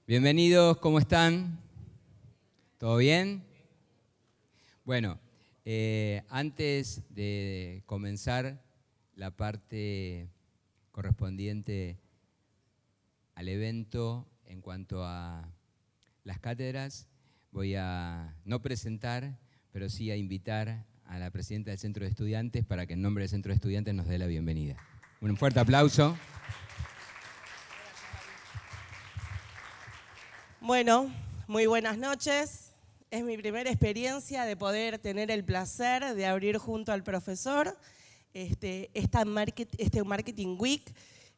Bienvenidos, ¿cómo están? ¿Todo bien? Bueno, antes de comenzar la parte correspondiente al evento en cuanto a las cátedras, voy a no presentar, pero sí a invitar a la presidenta del Centro de Estudiantes para que en nombre del Centro de Estudiantes nos dé la bienvenida. Un fuerte aplauso. Bueno, muy buenas noches. Es mi primera experiencia de poder tener el placer de abrir junto al profesor este Marketing Week.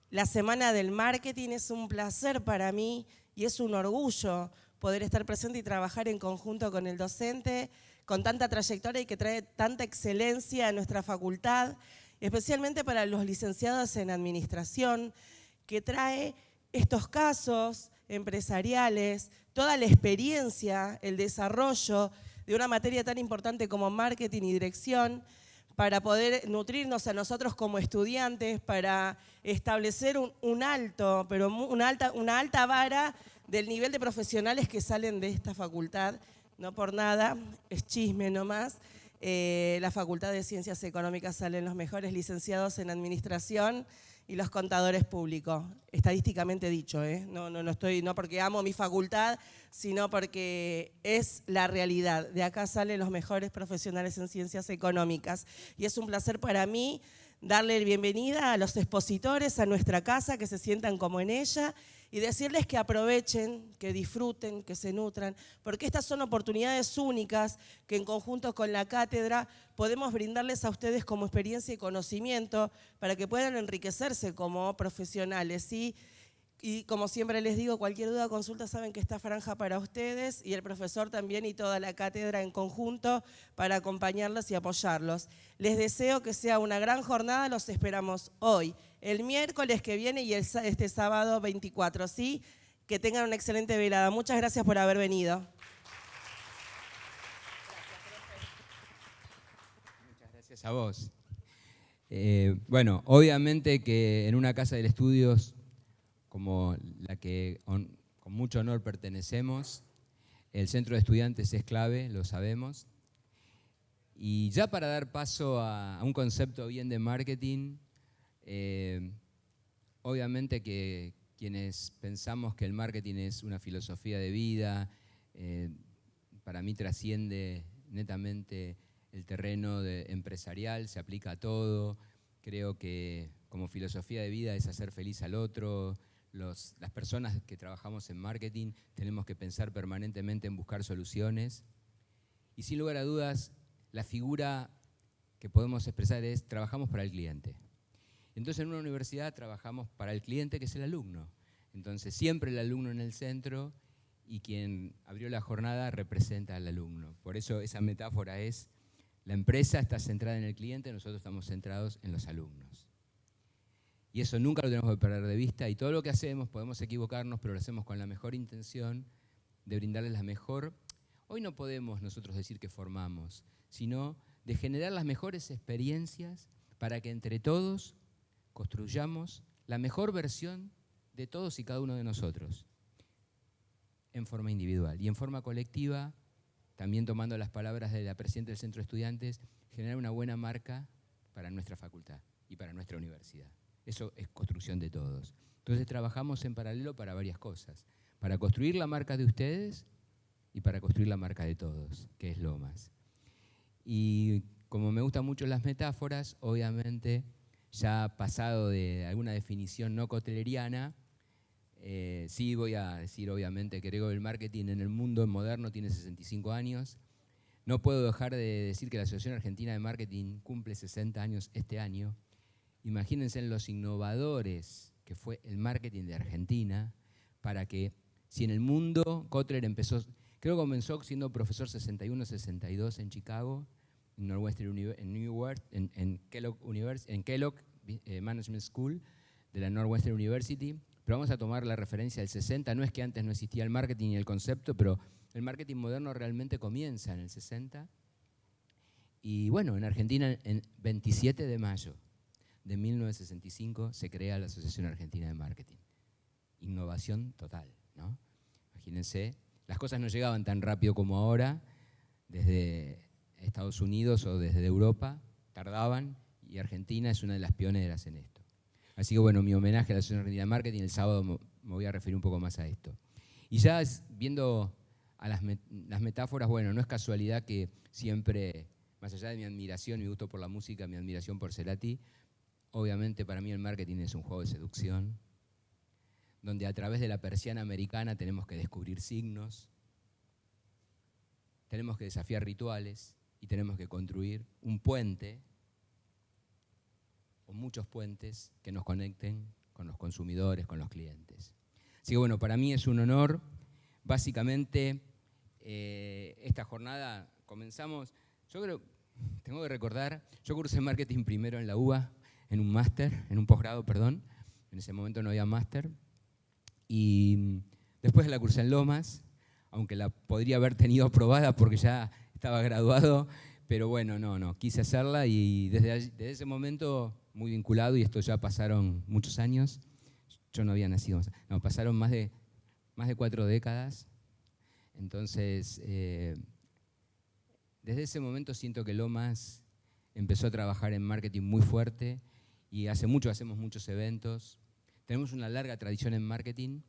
La Semana del Marketing es un placer para mí y es un orgullo poder estar presente y trabajar en conjunto con el docente, con tanta trayectoria y que trae tanta excelencia a nuestra facultad, especialmente para los licenciados en administración, que trae estos casos empresariales, toda la experiencia, el desarrollo de una materia tan importante como marketing y dirección, para poder nutrirnos a nosotros como estudiantes, para establecer una alta vara del nivel de profesionales que salen de esta facultad. No por nada, es chisme nomás. La Facultad de Ciencias Económicas salen los mejores licenciados en administración y los contadores públicos, estadísticamente dicho, no porque amo mi facultad, sino porque es la realidad. De acá salen los mejores profesionales en ciencias económicas. Y es un placer para mí darle bienvenida a los expositores, a nuestra casa, que se sientan como en ella, y decirles que aprovechen, que disfruten, que se nutran, porque estas son oportunidades únicas que en conjunto con la cátedra podemos brindarles a ustedes como experiencia y conocimiento para que puedan enriquecerse como profesionales, ¿sí? Y como siempre les digo, cualquier duda o consulta saben que está franja para ustedes y el profesor también y toda la cátedra en conjunto para acompañarlos y apoyarlos. Les deseo que sea una gran jornada, los esperamos hoy, el miércoles que viene y este sábado 24, ¿sí? Que tengan una excelente velada. Muchas gracias por haber venido. Muchas gracias a vos. Bueno, obviamente que en una casa de estudios como la que con mucho honor pertenecemos, el Centro de Estudiantes es clave, lo sabemos. Y ya para dar paso a un concepto bien de marketing, obviamente que quienes pensamos que el marketing es una filosofía de vida, para mí trasciende netamente el terreno empresarial, se aplica a todo. Creo que como filosofía de vida es hacer feliz al otro. Las personas que trabajamos en marketing tenemos que pensar permanentemente en buscar soluciones. Y sin lugar a dudas, la figura que podemos expresar es trabajamos para el cliente. Entonces en una universidad trabajamos para el cliente, que es el alumno. Entonces siempre el alumno en el centro y quien abrió la jornada representa al alumno. Por eso esa metáfora es, la empresa está centrada en el cliente, nosotros estamos centrados en los alumnos. Y eso nunca lo tenemos que perder de vista y todo lo que hacemos, podemos equivocarnos, pero lo hacemos con la mejor intención de brindarles la mejor. Hoy no podemos nosotros decir que formamos, sino de generar las mejores experiencias para que entre todos construyamos la mejor versión de todos y cada uno de nosotros, en forma individual y en forma colectiva, también tomando las palabras de la presidenta del Centro de Estudiantes, generar una buena marca para nuestra facultad y para nuestra universidad. Eso es construcción de todos. Entonces trabajamos en paralelo para varias cosas, para construir la marca de ustedes y para construir la marca de todos, que es Lomas. Y como me gustan mucho las metáforas, obviamente ya pasado de alguna definición no cotleriana, sí voy a decir obviamente que creo que el marketing en el mundo moderno tiene 65 años. No puedo dejar de decir que la Asociación Argentina de Marketing cumple 60 años este año. Imagínense en los innovadores que fue el marketing de Argentina, para que si en el mundo Kotler empezó, creo que comenzó siendo profesor 61-62 en Chicago, en Northwestern en Newark, en Kellogg Management School de la Northwestern University, pero vamos a tomar la referencia del 60, no es que antes no existía el marketing y el concepto, pero el marketing moderno realmente comienza en el 60. Y bueno, en Argentina, en 27 de mayo de 1965 se crea la Asociación Argentina de Marketing. Innovación total, ¿no? Imagínense, las cosas no llegaban tan rápido como ahora, desde Estados Unidos o desde Europa, tardaban, y Argentina es una de las pioneras en esto. Así que bueno, mi homenaje a la Asociación Argentina de Marketing, el sábado me voy a referir un poco más a esto. Y ya viendo a las metáforas, bueno, no es casualidad que siempre, más allá de mi admiración, mi gusto por la música, mi admiración por Cerati, obviamente para mí el marketing es un juego de seducción, donde a través de la persiana americana tenemos que descubrir signos, tenemos que desafiar rituales y tenemos que construir un puente o muchos puentes que nos conecten con los consumidores, con los clientes. Así que bueno, para mí es un honor. Básicamente, esta jornada comenzamos, yo creo, tengo que recordar, yo cursé marketing primero en la UBA, en un máster, en un posgrado, perdón, en ese momento no había máster, y después la cursé en Lomas, aunque la podría haber tenido aprobada porque ya estaba graduado, pero bueno, no, quise hacerla y desde ese momento muy vinculado, y esto ya pasaron muchos años, yo no había nacido, no, pasaron más de 4 décadas, entonces desde ese momento siento que Lomas empezó a trabajar en marketing muy fuerte y hace mucho hacemos muchos eventos. Tenemos una larga tradición en marketing,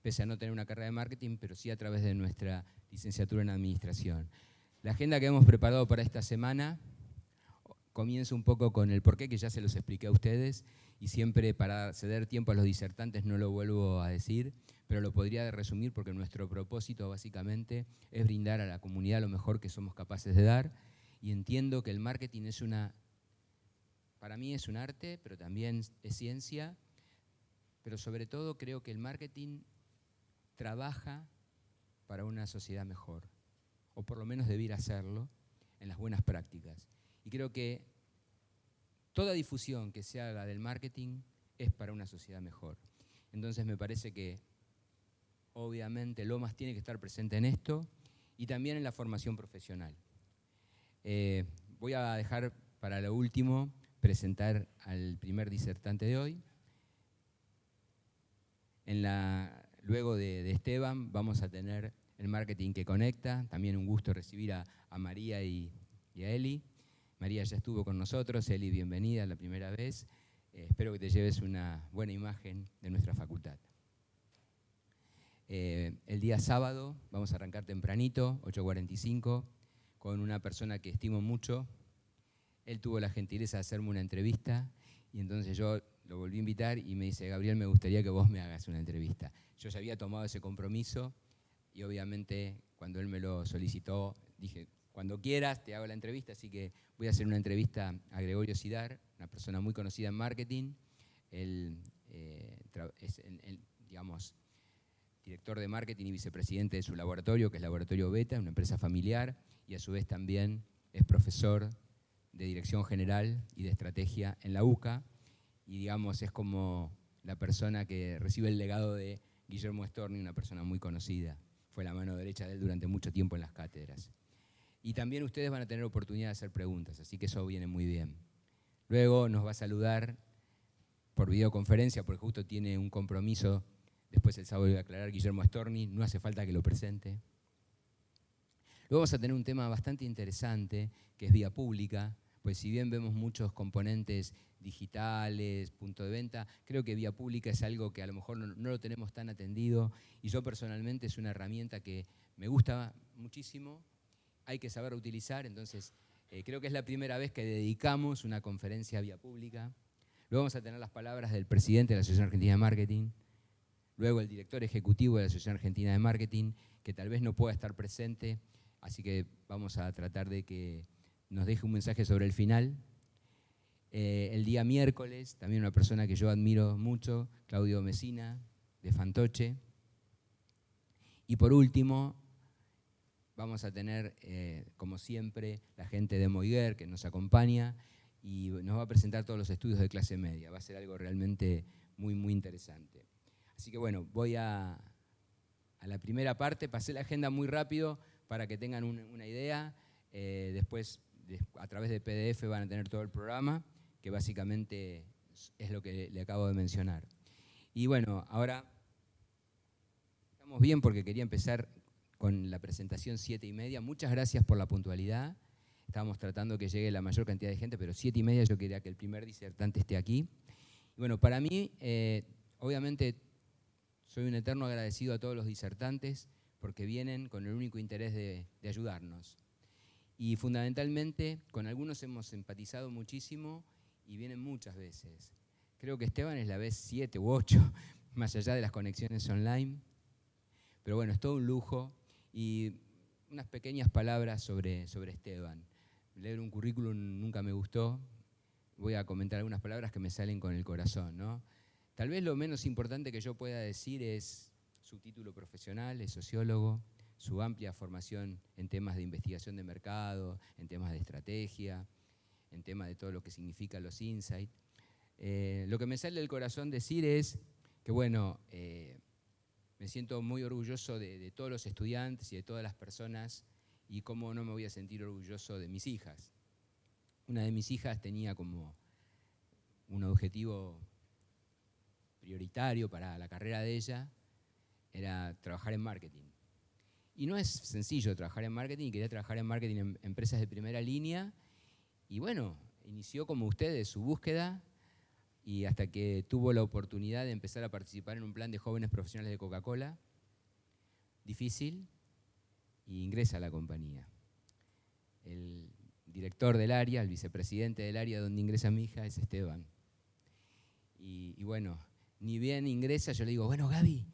pese a no tener una carrera de marketing, pero sí a través de nuestra licenciatura en administración. La agenda que hemos preparado para esta semana comienza un poco con el porqué, que ya se los expliqué a ustedes, y siempre para ceder tiempo a los disertantes no lo vuelvo a decir, pero lo podría resumir porque nuestro propósito básicamente es brindar a la comunidad lo mejor que somos capaces de dar, y entiendo que el marketing para mí es un arte, pero también es ciencia, pero sobre todo creo que el marketing trabaja para una sociedad mejor, o por lo menos debiera hacerlo en las buenas prácticas. Y creo que toda difusión que se haga del marketing es para una sociedad mejor. Entonces me parece que obviamente Lomas tiene que estar presente en esto y también en la formación profesional. Voy a dejar para lo último presentar al primer disertante de hoy. Luego de Esteban vamos a tener el marketing que conecta. También un gusto recibir a María y a Eli. María ya estuvo con nosotros. Eli, bienvenida la primera vez. Espero que te lleves una buena imagen de nuestra facultad. El día sábado vamos a arrancar tempranito, 8:45, con una persona que estimo mucho. Él tuvo la gentileza de hacerme una entrevista y entonces yo lo volví a invitar y me dice, Gabriel, me gustaría que vos me hagas una entrevista. Yo ya había tomado ese compromiso y obviamente cuando él me lo solicitó dije, cuando quieras te hago la entrevista, así que voy a hacer una entrevista a Gregorio Sidar, una persona muy conocida en marketing. Él es digamos, director de marketing y vicepresidente de su laboratorio, que es Laboratorio Beta, una empresa familiar, y a su vez también es profesor de Dirección General y de Estrategia en la UCA, y digamos es como la persona que recibe el legado de Guillermo Storni, una persona muy conocida. Fue la mano derecha de él durante mucho tiempo en las cátedras. Y también ustedes van a tener oportunidad de hacer preguntas, así que eso viene muy bien. Luego nos va a saludar por videoconferencia, porque justo tiene un compromiso, después el sábado voy a aclarar, Guillermo Storni, no hace falta que lo presente. Luego vamos a tener un tema bastante interesante, que es vía pública, pues si bien vemos muchos componentes digitales, punto de venta, creo que vía pública es algo que a lo mejor no lo tenemos tan atendido, y yo personalmente es una herramienta que me gusta muchísimo, hay que saber utilizar, entonces creo que es la primera vez que dedicamos una conferencia a vía pública. Luego vamos a tener las palabras del presidente de la Asociación Argentina de Marketing, luego el director ejecutivo de la Asociación Argentina de Marketing, que tal vez no pueda estar presente, así que vamos a tratar de que nos deje un mensaje sobre el final. El día miércoles, también una persona que yo admiro mucho, Claudio Messina, de Fantoche. Y por último, vamos a tener, como siempre, la gente de Moiguer que nos acompaña y nos va a presentar todos los estudios de clase media. Va a ser algo realmente muy, muy interesante. Así que bueno, voy a la primera parte. Pasé la agenda muy rápido para que tengan una idea. Después, a través de PDF van a tener todo el programa, que básicamente es lo que le acabo de mencionar. Y bueno, ahora Vamos bien porque quería empezar con la presentación 7:30. Muchas gracias por la puntualidad. Estábamos tratando que llegue la mayor cantidad de gente, pero 7:30 yo quería que el primer disertante esté aquí. Y bueno, para mí, obviamente, soy un eterno agradecido a todos los disertantes porque vienen con el único interés de ayudarnos. Y fundamentalmente, con algunos hemos empatizado muchísimo y vienen muchas veces. Creo que Esteban es la vez 7 u 8, más allá de las conexiones online. Pero bueno, es todo un lujo. Y unas pequeñas palabras sobre Esteban. Leer un currículum nunca me gustó. Voy a comentar algunas palabras que me salen con el corazón, ¿no? Tal vez lo menos importante que yo pueda decir es su título profesional, es sociólogo, su amplia formación en temas de investigación de mercado, en temas de estrategia, en temas de todo lo que significa los insights. Lo que me sale del corazón decir es que, bueno, me siento muy orgulloso de todos los estudiantes y de todas las personas, y cómo no me voy a sentir orgulloso de mis hijas. Una de mis hijas tenía como un objetivo prioritario para la carrera de ella, era trabajar en marketing. Y no es sencillo trabajar en marketing, y quería trabajar en marketing en empresas de primera línea, y bueno, inició como ustedes su búsqueda, y hasta que tuvo la oportunidad de empezar a participar en un plan de jóvenes profesionales de Coca-Cola, difícil, y ingresa a la compañía. El director del área, el vicepresidente del área donde ingresa mi hija es Esteban. Y bueno, ni bien ingresa, yo le digo, bueno, Gaby,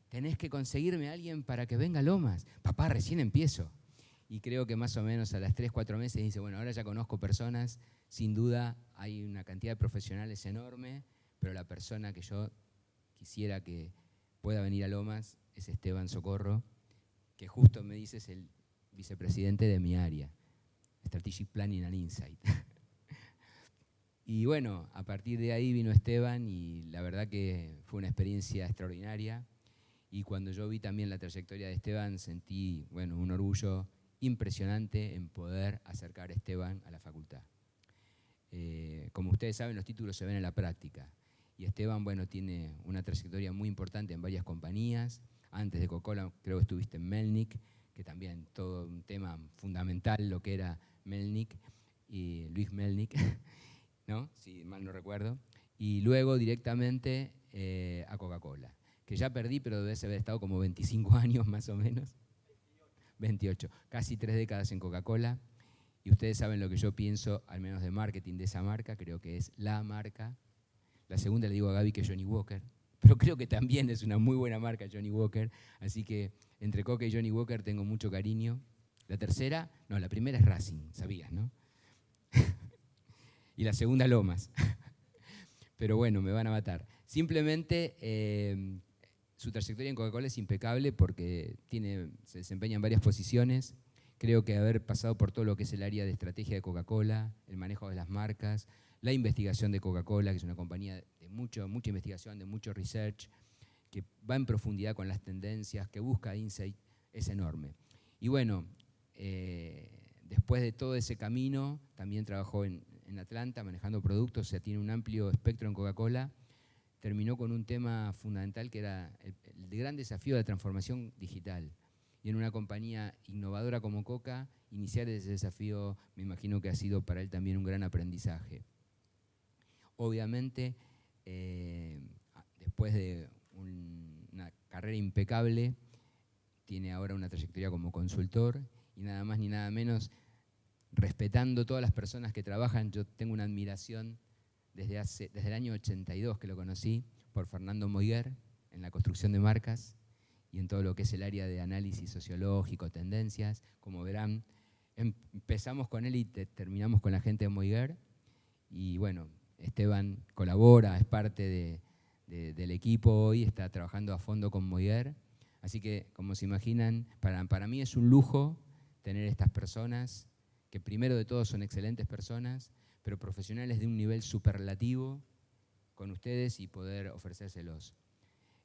tenés que conseguirme a alguien para que venga a Lomas. Papá, recién empiezo. Y creo que más o menos a las 3, 4 meses dice, bueno, ahora ya conozco personas, sin duda hay una cantidad de profesionales enorme, pero la persona que yo quisiera que pueda venir a Lomas es Esteban Socorro, que justo me dice es el vicepresidente de mi área, Strategic Planning and Insight. Y bueno, a partir de ahí vino Esteban y la verdad que fue una experiencia extraordinaria. Y cuando yo vi también la trayectoria de Esteban, sentí, bueno, un orgullo impresionante en poder acercar a Esteban a la facultad. Como ustedes saben, los títulos se ven en la práctica. Y Esteban, bueno, tiene una trayectoria muy importante en varias compañías. Antes de Coca-Cola creo que estuviste en Melnik, que también todo un tema fundamental lo que era Melnik, y Luis Melnik, ¿no? Si mal no recuerdo. Y luego directamente a Coca-Cola, que ya perdí, pero debes haber estado como 25 años más o menos. 28, casi 3 décadas en Coca-Cola. Y ustedes saben lo que yo pienso, al menos de marketing de esa marca, creo que es la marca. La segunda le digo a Gaby que Johnny Walker, pero creo que también es una muy buena marca Johnny Walker, así que entre Coca y Johnny Walker tengo mucho cariño. La tercera, no, la primera es Racing, sabías, ¿no? Y la segunda Lomas. Pero bueno, me van a matar. Simplemente su trayectoria en Coca-Cola es impecable porque se desempeña en varias posiciones. Creo que haber pasado por todo lo que es el área de estrategia de Coca-Cola, el manejo de las marcas, la investigación de Coca-Cola, que es una compañía de mucha investigación, de mucho research, que va en profundidad con las tendencias, que busca insight, es enorme. Y bueno, después de todo ese camino, también trabajó en Atlanta manejando productos, o sea, tiene un amplio espectro en Coca-Cola. Terminó con un tema fundamental que era el gran desafío de la transformación digital. Y en una compañía innovadora como Coca, iniciar ese desafío me imagino que ha sido para él también un gran aprendizaje. Obviamente, después de una carrera impecable, tiene ahora una trayectoria como consultor y nada más ni nada menos, respetando todas las personas que trabajan. Yo tengo una admiración desde el año 82 que lo conocí, por Fernando Moiguer, en la construcción de marcas y en todo lo que es el área de análisis sociológico, tendencias. Como verán, empezamos con él y terminamos con la gente de Moiguer. Y bueno, Esteban colabora, es parte del equipo hoy, está trabajando a fondo con Moiguer. Así que, como se imaginan, para mí es un lujo tener estas personas, que primero de todo son excelentes personas, pero profesionales de un nivel superlativo con ustedes y poder ofrecérselos.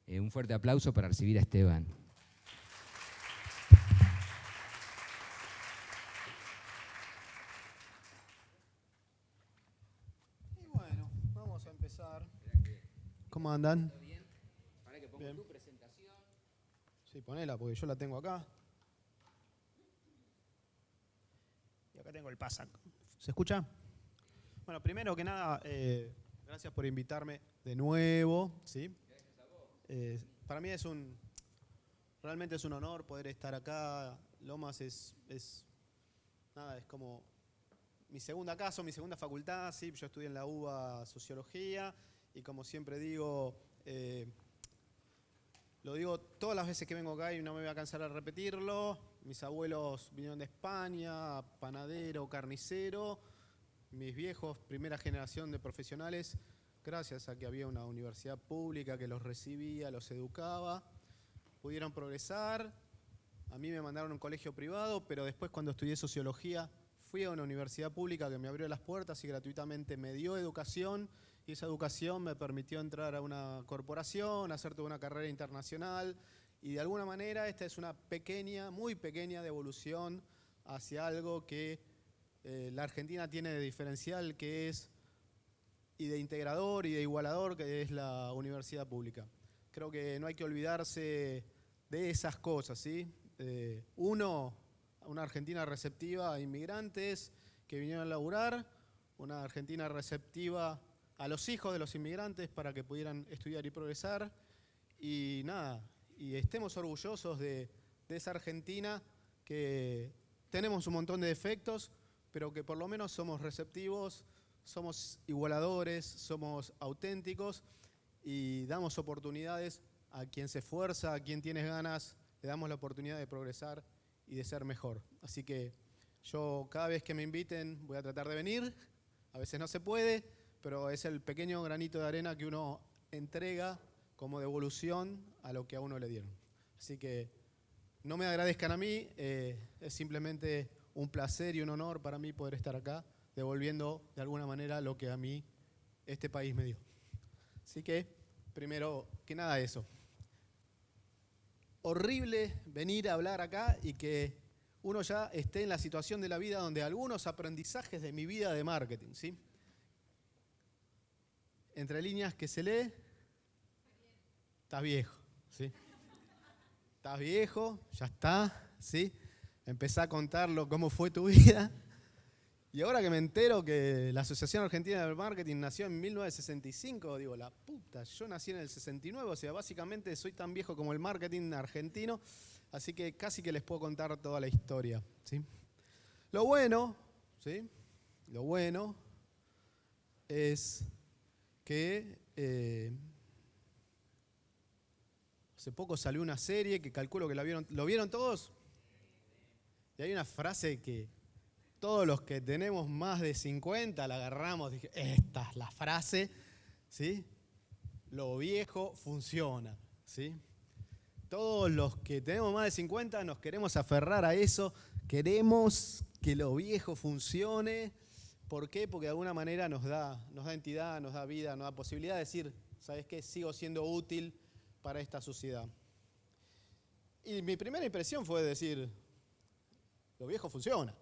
Un fuerte aplauso para recibir a Esteban. Y bueno, vamos a empezar. ¿Cómo andan? ¿Todo bien? Para que ponga tu presentación. Sí. Sí, ponela porque yo la tengo acá. Y acá tengo el PASAC. ¿Se escucha? Bueno, primero que nada, gracias por invitarme de nuevo, ¿sí? Para mí realmente es un honor poder estar acá. Lomas es como mi segunda casa, mi segunda facultad, ¿sí? Yo estudié en la UBA Sociología y como siempre digo, lo digo todas las veces que vengo acá y no me voy a cansar de repetirlo. Mis abuelos vinieron de España, panadero, carnicero. Mis viejos, primera generación de profesionales, gracias a que había una universidad pública que los recibía, los educaba, pudieron progresar. A mí me mandaron a un colegio privado, pero después cuando estudié sociología fui a una universidad pública que me abrió las puertas y gratuitamente me dio educación. Y esa educación me permitió entrar a una corporación, hacer toda una carrera internacional. Y de alguna manera esta es una pequeña, muy pequeña devolución hacia algo que la Argentina tiene de diferencial, que es, y de integrador y de igualador, que es la universidad pública. Creo que no hay que olvidarse de esas cosas, ¿sí? Uno, una Argentina receptiva a inmigrantes que vinieron a laburar, una Argentina receptiva a los hijos de los inmigrantes para que pudieran estudiar y progresar. Y nada, y estemos orgullosos de esa Argentina que tenemos un montón de defectos, pero que por lo menos somos receptivos, somos igualadores, somos auténticos y damos oportunidades a quien se esfuerza, a quien tiene ganas, le damos la oportunidad de progresar y de ser mejor. Así que yo cada vez que me inviten voy a tratar de venir, a veces no se puede, pero es el pequeño granito de arena que uno entrega como devolución a lo que a uno le dieron. Así que no me agradezcan a mí, es simplemente un placer y un honor para mí poder estar acá, devolviendo de alguna manera lo que a mí este país me dio. Así que, primero que nada eso. Horrible venir a hablar acá y que uno ya esté en la situación de la vida donde algunos aprendizajes de mi vida de marketing, ¿sí? Entre líneas que se lee, estás viejo, ¿sí? Estás viejo, ya está, ¿sí? Empezá a contarlo cómo fue tu vida. Y ahora que me entero que la Asociación Argentina del Marketing nació en 1965, digo, la puta, yo nací en el 69, o sea, básicamente soy tan viejo como el marketing argentino, así que casi que les puedo contar toda la historia, ¿sí? Lo bueno, ¿sí? Lo bueno es que hace poco salió una serie que calculo que ¿lo vieron todos? Y hay una frase que todos los que tenemos más de 50 la agarramos, dije, esta es la frase, ¿sí? Lo viejo funciona, ¿sí? Todos los que tenemos más de 50 nos queremos aferrar a eso, queremos que lo viejo funcione. ¿Por qué? Porque de alguna manera nos da entidad, nos da vida, nos da posibilidad de decir, ¿sabes qué? Sigo siendo útil para esta sociedad. Y mi primera impresión fue decir, lo viejo funciona.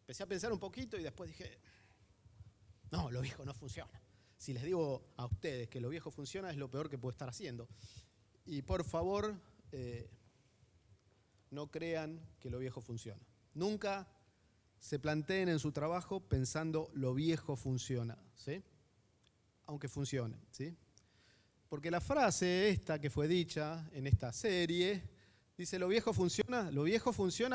Empecé a pensar un poquito y después dije, no, lo viejo no funciona. Si les digo a ustedes que lo viejo funciona es lo peor que puedo estar haciendo. Y por favor, no crean que lo viejo funciona. Nunca se planteen en su trabajo pensando lo viejo funciona, ¿sí? Aunque funcione, ¿sí? Porque la frase esta que fue dicha en esta serie dice, lo viejo funciona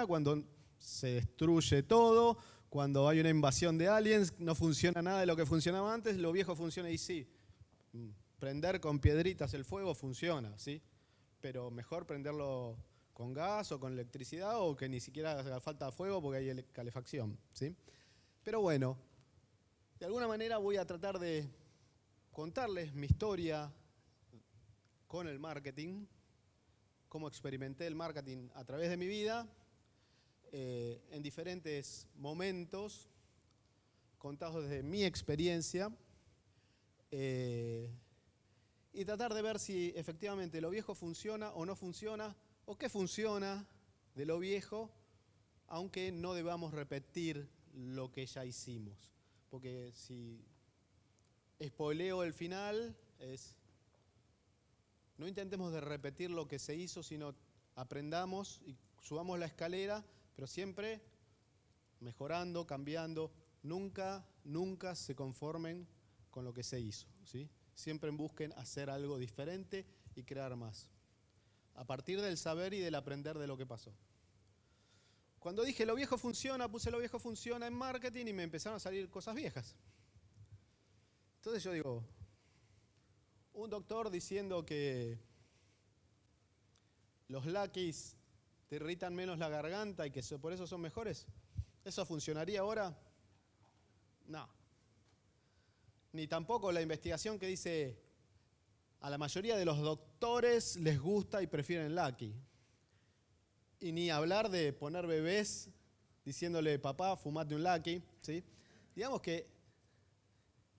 cuando se destruye todo, cuando hay una invasión de aliens, no funciona nada de lo que funcionaba antes, lo viejo funciona. Y sí, prender con piedritas el fuego funciona, ¿sí? Pero mejor prenderlo con gas o con electricidad o que ni siquiera haga falta fuego porque hay calefacción, ¿sí? Pero bueno, de alguna manera voy a tratar de contarles mi historia con el marketing, cómo experimenté el marketing a través de mi vida, en diferentes momentos, contados desde mi experiencia, y tratar de ver si efectivamente lo viejo funciona o no funciona, o qué funciona de lo viejo, aunque no debamos repetir lo que ya hicimos. Porque si spoileo el final, No intentemos de repetir lo que se hizo, sino aprendamos y subamos la escalera, pero siempre mejorando, cambiando. Nunca se conformen con lo que se hizo, ¿sí? Siempre busquen hacer algo diferente y crear más. A partir del saber y del aprender de lo que pasó. Cuando dije lo viejo funciona, puse lo viejo funciona en marketing y me empezaron a salir cosas viejas. Entonces yo digo, un doctor diciendo que los Lucky's te irritan menos la garganta y que por eso son mejores, ¿eso funcionaría ahora? No. Ni tampoco la investigación que dice a la mayoría de los doctores les gusta y prefieren Lucky. Y ni hablar de poner bebés diciéndole, papá, fumate un Lucky, ¿sí? Digamos que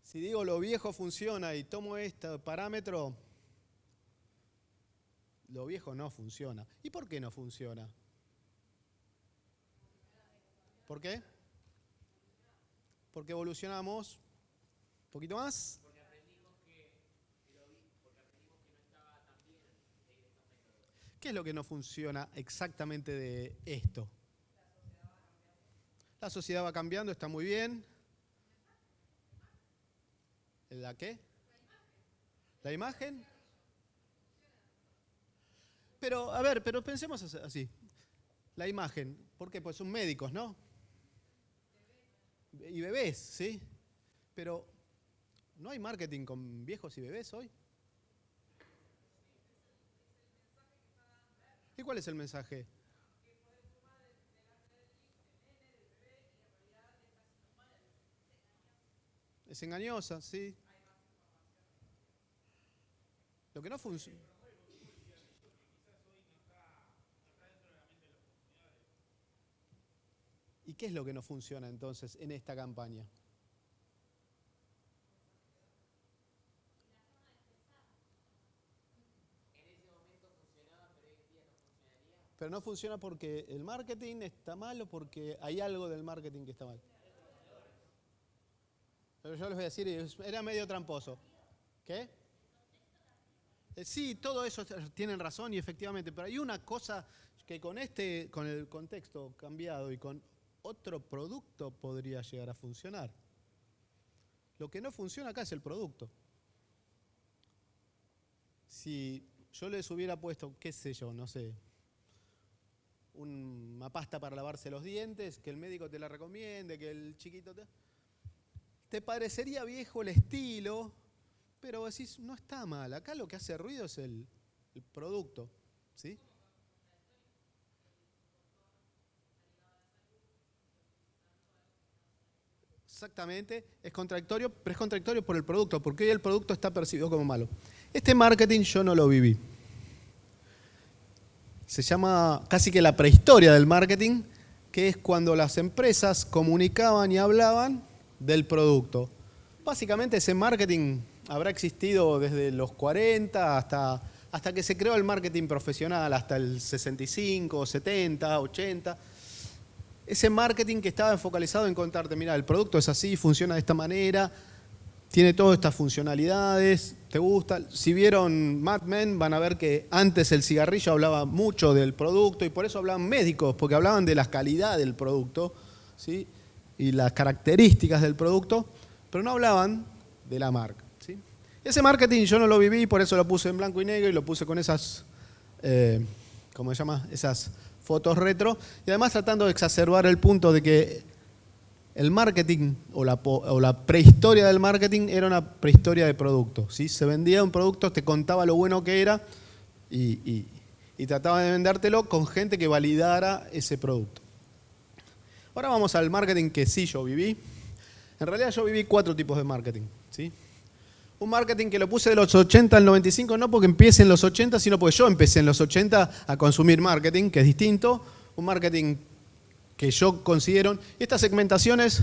si digo lo viejo funciona y tomo este parámetro, lo viejo no funciona. ¿Y por qué no funciona? ¿Por qué? Porque evolucionamos. ¿Un poquito más? Porque aprendimos que no estaba tan bien seguir estos métodos. ¿Qué es lo que no funciona exactamente de esto? La sociedad va cambiando, está muy bien. ¿La qué? ¿La imagen? Pero, a ver, pero pensemos así. La imagen, ¿por qué? Pues son médicos, ¿no? Y bebés, ¿sí? Pero, ¿no hay marketing con viejos y bebés hoy? ¿Y cuál es el mensaje? Es engañosa, sí. Lo que no funciona. ¿Y qué es lo que no funciona entonces en esta campaña? En ese momento funcionaba, pero hoy en día no funcionaría. Pero no funciona porque el marketing está mal o porque hay algo del marketing que está mal. Pero yo les voy a decir, era medio tramposo. ¿Qué? Sí, todo eso tienen razón y efectivamente, pero hay una cosa que con el contexto cambiado y con otro producto podría llegar a funcionar. Lo que no funciona acá es el producto. Si yo les hubiera puesto, qué sé yo, no sé, una pasta para lavarse los dientes, que el médico te la recomiende, que el chiquito te parecería viejo el estilo, pero decís, no está mal. Acá lo que hace ruido es el producto, ¿sí? Exactamente, es contradictorio, pero es contradictorio por el producto, porque hoy el producto está percibido como malo. Este marketing yo no lo viví. Se llama casi que la prehistoria del marketing, que es cuando las empresas comunicaban y hablaban del producto. Básicamente ese marketing habrá existido desde los 40 hasta que se creó el marketing profesional, hasta el 65, 70, 80. Ese marketing que estaba focalizado en contarte, mira, el producto es así, funciona de esta manera, tiene todas estas funcionalidades, ¿te gusta? Si vieron Mad Men, van a ver que antes el cigarrillo hablaba mucho del producto y por eso hablaban médicos, porque hablaban de la calidad del producto, ¿sí? Y las características del producto, pero no hablaban de la marca, ¿sí? Ese marketing yo no lo viví, por eso lo puse en blanco y negro y lo puse con esas, ¿cómo se llama? Esas fotos retro, y además tratando de exacerbar el punto de que el marketing o la prehistoria del marketing era una prehistoria de productos, ¿sí? Se vendía un producto, te contaba lo bueno que era y trataba de vendértelo con gente que validara ese producto. Ahora vamos al marketing que sí yo viví. En realidad yo viví 4 tipos de marketing, ¿sí? Un marketing que lo puse de los 80 al 95, no porque empiece en los 80, sino porque yo empecé en los 80 a consumir marketing, que es distinto. Un marketing que yo considero. Estas segmentaciones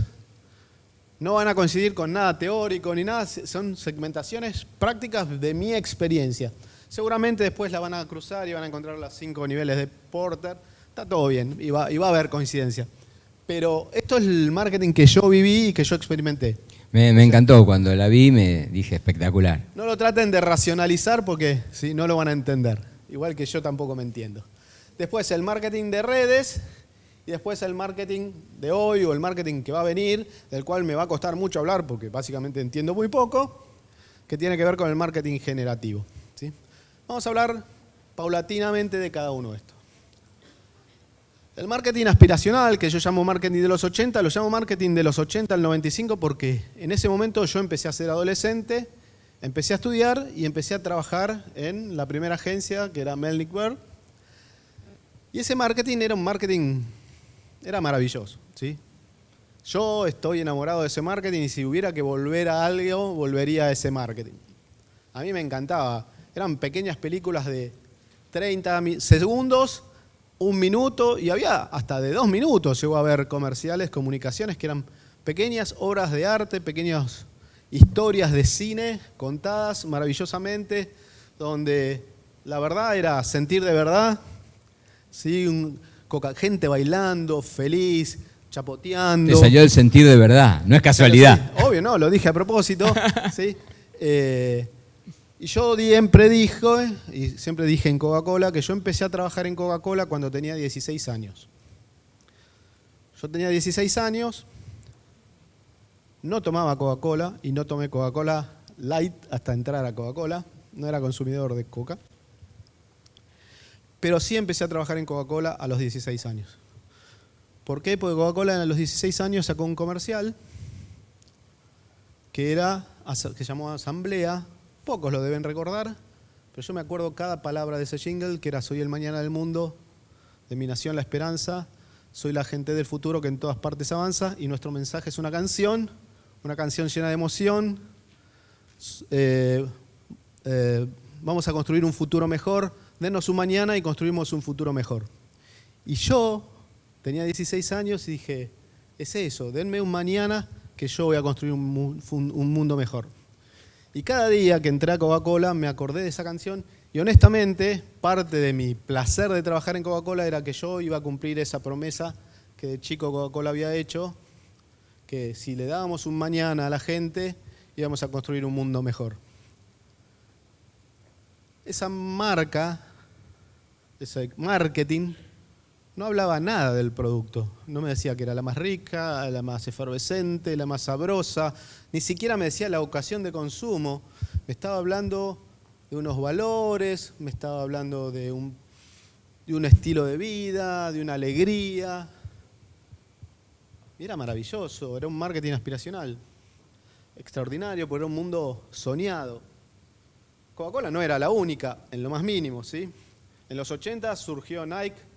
no van a coincidir con nada teórico ni nada, son segmentaciones prácticas de mi experiencia. Seguramente después la van a cruzar y van a encontrar los 5 niveles de Porter. Está todo bien y va a haber coincidencia. Pero esto es el marketing que yo viví y que yo experimenté. Me encantó, cuando la vi me dije espectacular. No lo traten de racionalizar porque ¿sí? No lo van a entender. Igual que yo tampoco me entiendo. Después el marketing de redes y después el marketing de hoy o el marketing que va a venir, del cual me va a costar mucho hablar porque básicamente entiendo muy poco, que tiene que ver con el marketing generativo. ¿Sí? Vamos a hablar paulatinamente de cada uno de estos. El marketing aspiracional, que yo llamo marketing de los 80, lo llamo marketing de los 80 al 95 porque en ese momento yo empecé a ser adolescente, empecé a estudiar y empecé a trabajar en la primera agencia que era Melnick Berg. Y ese marketing era un marketing, era maravilloso, ¿sí? Yo estoy enamorado de ese marketing y si hubiera que volver a algo, volvería a ese marketing. A mí me encantaba. Eran pequeñas películas de 30 segundos, 1 minuto y había hasta de 2 minutos. Llegó a haber comerciales, comunicaciones que eran pequeñas obras de arte, pequeñas historias de cine contadas maravillosamente, donde la verdad era sentir de verdad, ¿sí? Gente bailando, feliz, chapoteando. Te salió el sentir de verdad, no es casualidad. Sí, obvio, no, lo dije a propósito. ¿Sí? Y yo siempre dije en Coca-Cola, que yo empecé a trabajar en Coca-Cola cuando tenía 16 años. Yo tenía 16 años, no tomaba Coca-Cola y no tomé Coca-Cola Light hasta entrar a Coca-Cola. No era consumidor de Coca. Pero sí empecé a trabajar en Coca-Cola a los 16 años. ¿Por qué? Porque Coca-Cola a los 16 años sacó un comercial que se llamó Asamblea. Pocos lo deben recordar, pero yo me acuerdo cada palabra de ese jingle, que era soy el mañana del mundo, de mi nación la esperanza, soy la gente del futuro que en todas partes avanza, y nuestro mensaje es una canción llena de emoción. Vamos a construir un futuro mejor, denos un mañana y construimos un futuro mejor. Y yo tenía 16 años y dije, es eso, denme un mañana que yo voy a construir un mundo mejor. Y cada día que entré a Coca-Cola me acordé de esa canción y honestamente parte de mi placer de trabajar en Coca-Cola era que yo iba a cumplir esa promesa que de chico Coca-Cola había hecho, que si le dábamos un mañana a la gente íbamos a construir un mundo mejor. Esa marca, ese marketing, no hablaba nada del producto. No me decía que era la más rica, la más efervescente, la más sabrosa. Ni siquiera me decía la ocasión de consumo. Me estaba hablando de unos valores, me estaba hablando de un estilo de vida, de una alegría. Y era maravilloso, era un marketing aspiracional. Extraordinario, porque era un mundo soñado. Coca-Cola no era la única, en lo más mínimo, ¿sí? En los 80 surgió Nike.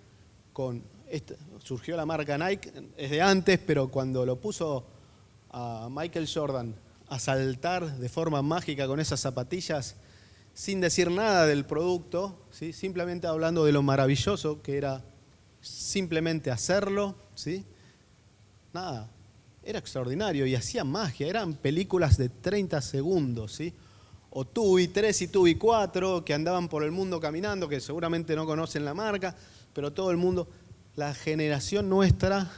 Surgió la marca Nike, es de antes, pero cuando lo puso a Michael Jordan a saltar de forma mágica con esas zapatillas, sin decir nada del producto, ¿sí? Simplemente hablando de lo maravilloso que era simplemente hacerlo, ¿sí? Nada, era extraordinario y hacía magia, eran películas de 30 segundos, ¿sí? O Tubi 3 y Tubi 4 que andaban por el mundo caminando, que seguramente no conocen la marca, pero todo el mundo, la generación nuestra,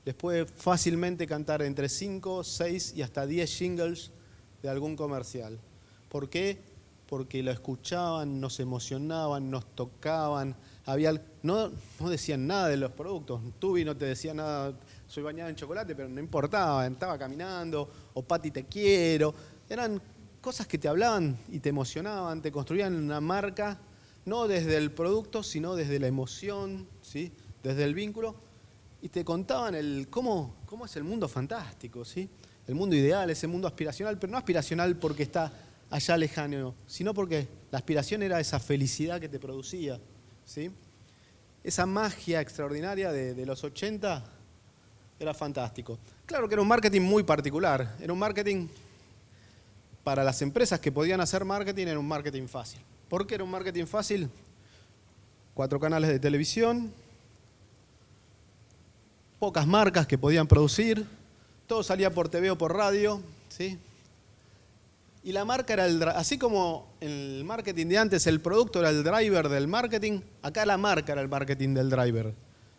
les puede fácilmente cantar entre 5, 6 y hasta 10 jingles de algún comercial. ¿Por qué? Porque lo escuchaban, nos emocionaban, nos tocaban. No decían nada de los productos. Tubi no te decía nada, soy bañado en chocolate, pero no importaba, estaba caminando, o Pati te quiero. Eran cosas que te hablaban y te emocionaban, te construían una marca, no desde el producto, sino desde la emoción, ¿sí? Desde el vínculo, y te contaban cómo es el mundo fantástico, ¿sí? El mundo ideal, ese mundo aspiracional, pero no aspiracional porque está allá lejano, sino porque la aspiración era esa felicidad que te producía, ¿sí? Esa magia extraordinaria de los 80 era fantástico. Claro que era un marketing muy particular, era un marketing para las empresas que podían hacer marketing, era un marketing fácil. ¿Por qué era un marketing fácil? 4 canales de televisión, pocas marcas que podían producir, todo salía por TV o por radio, ¿sí? Y la marca era así como en el marketing de antes el producto era el driver del marketing, acá la marca era el marketing del driver.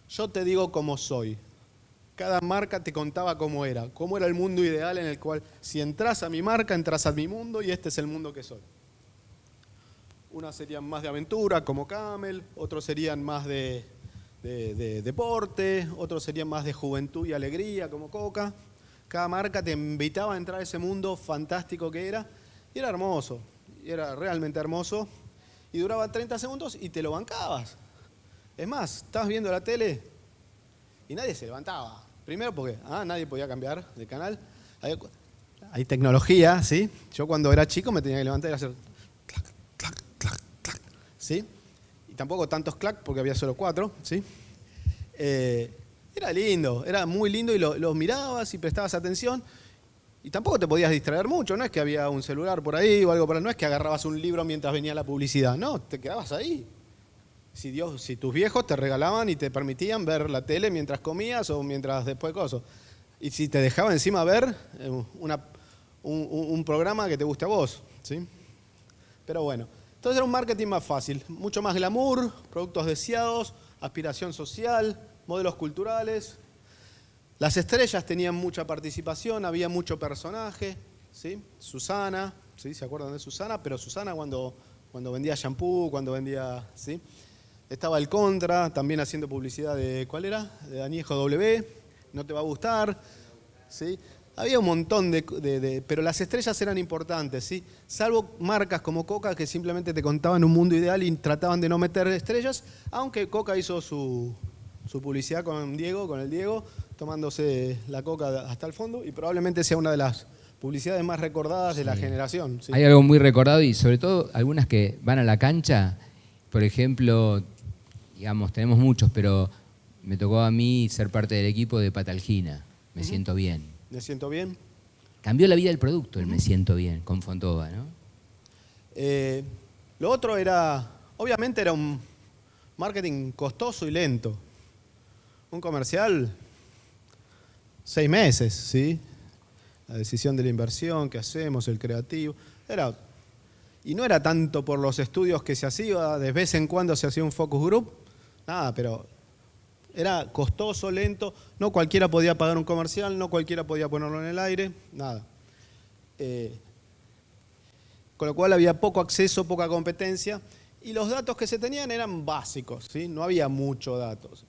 Yo te digo cómo soy. Cada marca te contaba cómo era el mundo ideal en el cual si entras a mi marca, entras a mi mundo y este es el mundo que soy. Unas serían más de aventura, como Camel, otros serían más de deporte, otros serían más de juventud y alegría, como Coca. Cada marca te invitaba a entrar a ese mundo fantástico que era, y era hermoso, y era realmente hermoso, y duraba 30 segundos y te lo bancabas. Es más, estabas viendo la tele y nadie se levantaba. Primero porque nadie podía cambiar de canal. Hay tecnología, ¿sí? Yo cuando era chico me tenía que levantar y hacer clac, clac, clac, clac, ¿sí? Y tampoco tantos clac porque había solo 4, ¿sí? Era lindo, era muy lindo y lo mirabas y prestabas atención. Y tampoco te podías distraer mucho, no es que había un celular por ahí o algo por ahí, no es que agarrabas un libro mientras venía la publicidad, no, te quedabas ahí. Si tus viejos te regalaban y te permitían ver la tele mientras comías o mientras después cosas. Y si te dejaban encima ver un programa que te guste a vos, ¿sí? Pero bueno, entonces era un marketing más fácil, mucho más glamour, productos deseados, aspiración social, modelos culturales. Las estrellas tenían mucha participación, había mucho personaje, ¿sí? Susana, ¿sí? ¿Se acuerdan de Susana? Pero Susana cuando vendía shampoo, cuando vendía, ¿sí? Estaba el Contra, también haciendo publicidad de, ¿cuál era? De Añejo W, no te va a gustar, ¿sí? Había un montón pero las estrellas eran importantes, ¿sí? Salvo marcas como Coca que simplemente te contaban un mundo ideal y trataban de no meter estrellas, aunque Coca hizo su publicidad con el Diego, tomándose la Coca hasta el fondo, y probablemente sea una de las publicidades más recordadas de la generación, ¿sí? Hay algo muy recordado y sobre todo algunas que van a la cancha, por ejemplo, digamos, tenemos muchos, pero me tocó a mí ser parte del equipo de Patalgina, Me Siento Bien. ¿Me siento bien? Cambió la vida del producto el Me Siento Bien, con Fontova, ¿no? Lo otro obviamente era un marketing costoso y lento. Un comercial, 6 meses, ¿sí? La decisión de la inversión que hacemos, el creativo. Y no era tanto por los estudios que se hacía, de vez en cuando se hacía un focus group, nada, pero era costoso, lento, no cualquiera podía pagar un comercial, no cualquiera podía ponerlo en el aire, nada. Con lo cual había poco acceso, poca competencia, y los datos que se tenían eran básicos, ¿sí? No había muchos datos.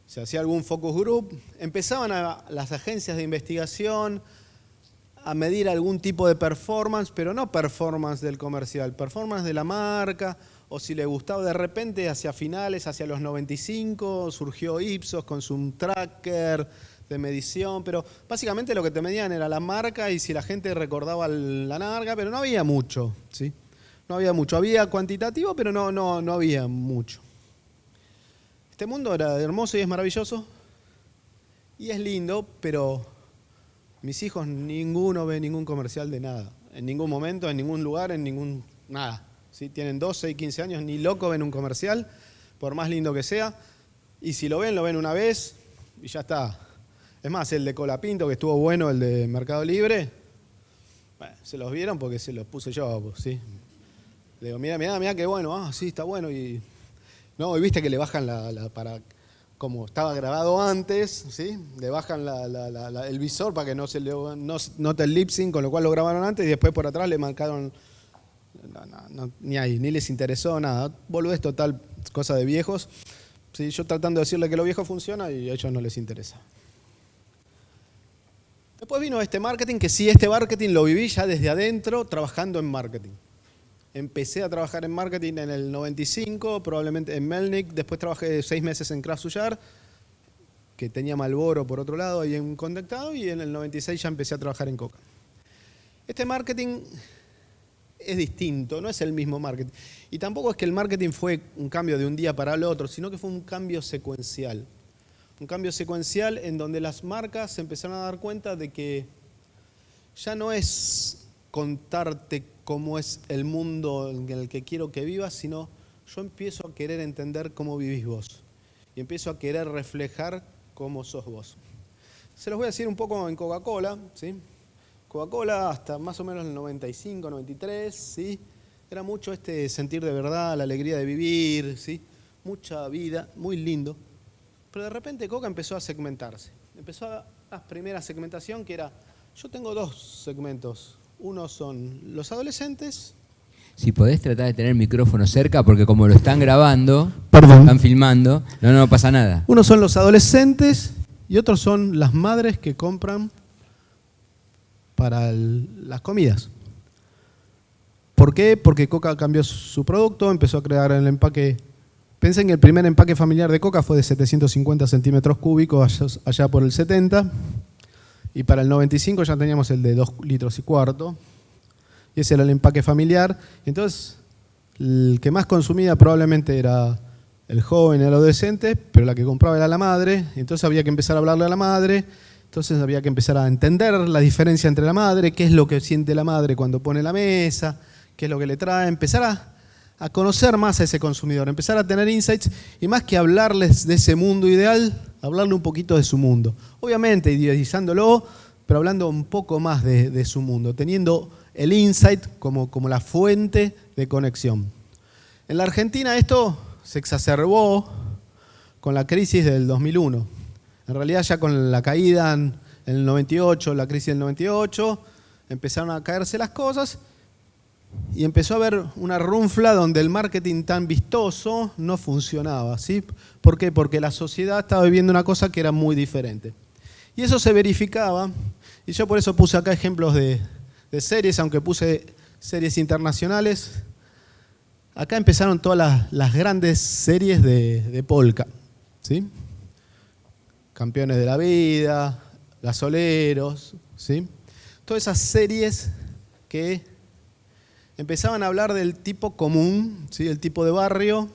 Se hacía algún focus group, empezaban las agencias de investigación a medir algún tipo de performance, pero no performance del comercial, performance de la marca, o si le gustaba de repente hacia finales, hacia los 95, surgió Ipsos con su tracker de medición, pero básicamente lo que te medían era la marca y si la gente recordaba la marca, pero no había mucho, ¿sí? No había mucho, había cuantitativo, pero no había mucho. Este mundo era hermoso y es maravilloso, y es lindo, pero mis hijos ninguno ve ningún comercial de nada, en ningún momento, en ningún lugar, nada. ¿Sí? Tienen 12 y 15 años, ni loco ven un comercial, por más lindo que sea, y si lo ven una vez y ya está. Es más, el de Colapinto, que estuvo bueno, el de Mercado Libre, bueno, se los vieron porque se los puse yo, ¿sí? Le digo, mira qué bueno, sí, está bueno, y viste que le bajan para, como estaba grabado antes, ¿sí? Le bajan el visor para que no se le note el lip sync, con lo cual lo grabaron antes y después por atrás le marcaron. Ni les interesó nada. Boludez total, cosa de viejos. ¿Sí? Yo tratando de decirle que lo viejo funciona y a ellos no les interesa. Después vino este marketing, que sí, este marketing lo viví ya desde adentro, trabajando en marketing. Empecé a trabajar en marketing en el 95, probablemente en Melnik. Después trabajé 6 meses en Craft Suyar, que tenía Marlboro por otro lado ahí en Conectado, y en el 96 ya empecé a trabajar en Coca. Este marketing es distinto, no es el mismo marketing. Y tampoco es que el marketing fue un cambio de un día para el otro, sino que fue un cambio secuencial. Un cambio secuencial en donde las marcas se empezaron a dar cuenta de que ya no es contarte cómo es el mundo en el que quiero que vivas, sino yo empiezo a querer entender cómo vivís vos. Y empiezo a querer reflejar cómo sos vos. Se los voy a decir un poco en Coca-Cola, ¿sí? Coca-Cola hasta más o menos el 95, 93, ¿sí? Era mucho este sentir de verdad, la alegría de vivir, ¿sí? Mucha vida, muy lindo. Pero de repente Coca empezó a segmentarse. empezó la primera segmentación que era, yo tengo dos segmentos. Uno son los adolescentes. Si podés tratar de tener el micrófono cerca, porque como lo están grabando, Perdón. están filmando, no pasa nada. Uno son los adolescentes y otros son las madres que compran para las comidas. ¿Por qué? Porque Coca cambió su producto, empezó a crear el empaque. Pensé que el primer empaque familiar de Coca fue de 750 centímetros cúbicos allá por el 70. Y para el 95 ya teníamos el de 2,25 litros. Y ese era el empaque familiar. Entonces, el que más consumía probablemente era el joven, el adolescente, pero la que compraba era la madre. Entonces había que empezar a hablarle a la madre. Entonces había que empezar a entender la diferencia entre la madre, qué es lo que siente la madre cuando pone la mesa, qué es lo que le trae, empezar a conocer más a ese consumidor, empezar a tener insights y más que hablarles de ese mundo ideal, hablarle un poquito de su mundo. Obviamente idealizándolo, pero hablando un poco más de su mundo, teniendo el insight como la fuente de conexión. En la Argentina esto se exacerbó con la crisis del 2001. En realidad ya con la caída en el 98, la crisis del 98, empezaron a caerse las cosas y empezó a haber una runfla donde el marketing tan vistoso no funcionaba, ¿sí? ¿Por qué? Porque la sociedad estaba viviendo una cosa que era muy diferente. Y eso se verificaba, y yo por eso puse acá ejemplos de series, aunque puse series internacionales. Acá empezaron todas las grandes series de polka, ¿sí? Campeones de la Vida, Gasoleros, ¿sí? Todas esas series que empezaban a hablar del tipo común, ¿sí? El tipo de barrio,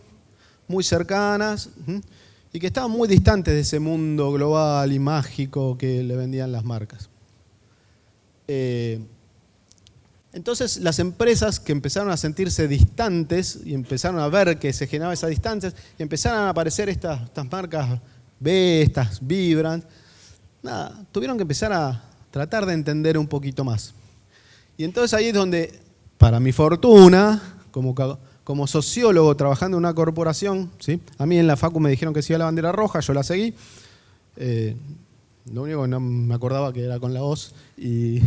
muy cercanas, y que estaban muy distantes de ese mundo global y mágico que le vendían las marcas. Entonces las empresas que empezaron a sentirse distantes y empezaron a ver que se generaban esas distancias y empezaron a aparecer estas marcas B, estas Vibrant, tuvieron que empezar a tratar de entender un poquito más. Y entonces ahí es donde, para mi fortuna, como sociólogo trabajando en una corporación, ¿sí? A mí en la facu me dijeron que se iba la bandera roja, yo la seguí. Lo único que no me acordaba que era con la hoz y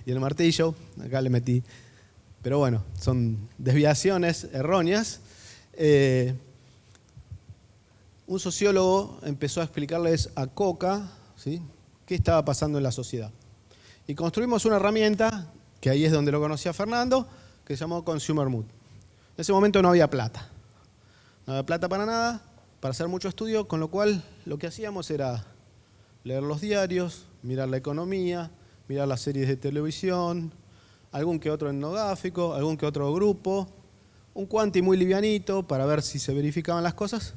el martillo, acá le metí. Pero bueno, son desviaciones erróneas. Un sociólogo empezó a explicarles a Coca, ¿sí? Qué estaba pasando en la sociedad. Y construimos una herramienta, que ahí es donde lo conocí a Fernando, que se llamó Consumer Mood. En ese momento no había plata. No había plata para nada, para hacer mucho estudio, con lo cual lo que hacíamos era leer los diarios, mirar la economía, mirar las series de televisión, algún que otro etnográfico, algún que otro grupo, un cuanti muy livianito para ver si se verificaban las cosas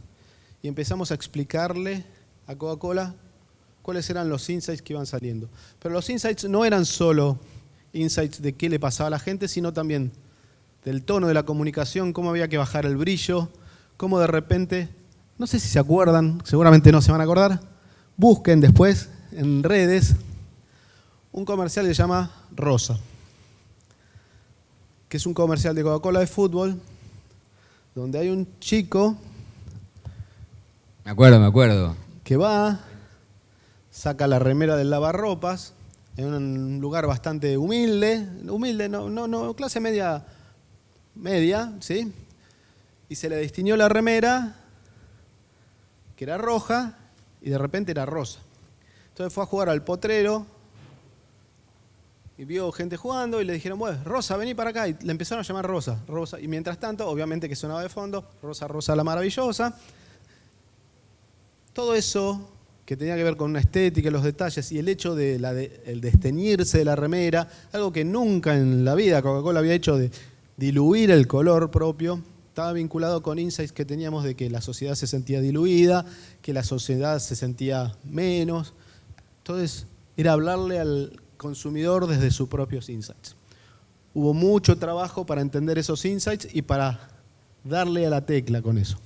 y empezamos a explicarle a Coca-Cola cuáles eran los insights que iban saliendo. Pero los insights no eran solo insights de qué le pasaba a la gente, sino también del tono de la comunicación, cómo había que bajar el brillo, cómo de repente, no sé si se acuerdan, seguramente no se van a acordar, busquen después en redes un comercial que se llama Rosa, que es un comercial de Coca-Cola de fútbol, donde hay un chico... Me acuerdo. Que va, saca la remera del lavarropas, en un lugar bastante humilde, no, clase media, ¿sí? Y se le distinguió la remera, que era roja, y de repente era rosa. Entonces fue a jugar al potrero, y vio gente jugando, y le dijeron, bueno, Rosa, vení para acá, y le empezaron a llamar Rosa. Y mientras tanto, obviamente que sonaba de fondo, Rosa, Rosa la maravillosa. Todo eso que tenía que ver con una estética, los detalles y el hecho de el desteñirse de la remera, algo que nunca en la vida Coca-Cola había hecho de diluir el color propio, estaba vinculado con insights que teníamos de que la sociedad se sentía diluida, que la sociedad se sentía menos. Entonces, era hablarle al consumidor desde sus propios insights. Hubo mucho trabajo para entender esos insights y para darle a la tecla con eso.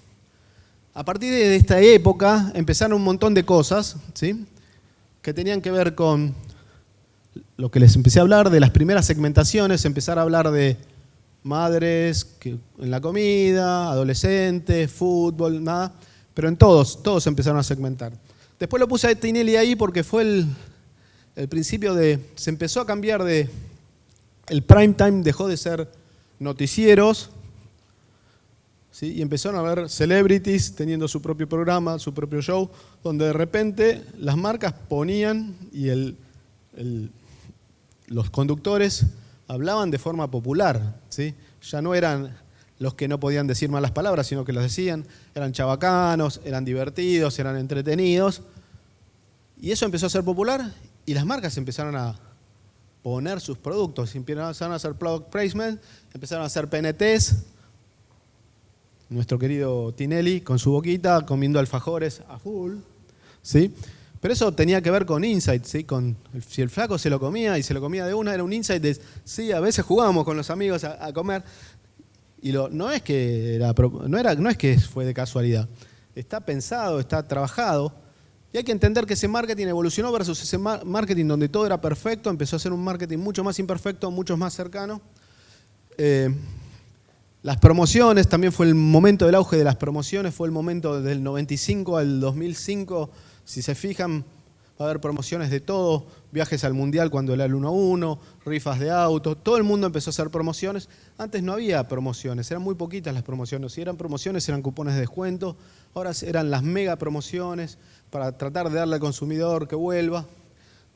A partir de esta época empezaron un montón de cosas, ¿sí? Que tenían que ver con lo que les empecé a hablar, de las primeras segmentaciones, empezar a hablar de madres en la comida, adolescentes, fútbol, nada, pero en todos empezaron a segmentar. Después lo puse a Tinelli ahí porque fue el principio de... Se empezó a cambiar de... El prime time dejó de ser noticieros, ¿sí? Y empezaron a ver celebrities teniendo su propio programa, su propio show, donde de repente las marcas ponían y los conductores hablaban de forma popular, ¿sí? Ya no eran los que no podían decir malas palabras, sino que las decían, eran chabacanos, eran divertidos, eran entretenidos. Y eso empezó a ser popular y las marcas empezaron a poner sus productos, empezaron a hacer product placement, empezaron a hacer PNTs. Nuestro querido Tinelli con su boquita comiendo alfajores a full, ¿sí? Pero eso tenía que ver con insight, ¿sí? Si el flaco se lo comía y se lo comía de una, era un insight de, sí, a veces jugábamos con los amigos a comer. Y no es que fue de casualidad. Está pensado, está trabajado. Y hay que entender que ese marketing evolucionó versus ese marketing donde todo era perfecto, empezó a ser un marketing mucho más imperfecto, mucho más cercano. Las promociones, también fue el momento del auge de las promociones, fue el momento del 95 al 2005. Si se fijan, va a haber promociones de todo, viajes al mundial cuando era el 1-1, rifas de autos, todo el mundo empezó a hacer promociones. Antes no había promociones, eran muy poquitas las promociones. Si eran promociones eran cupones de descuento, ahora eran las mega promociones para tratar de darle al consumidor que vuelva.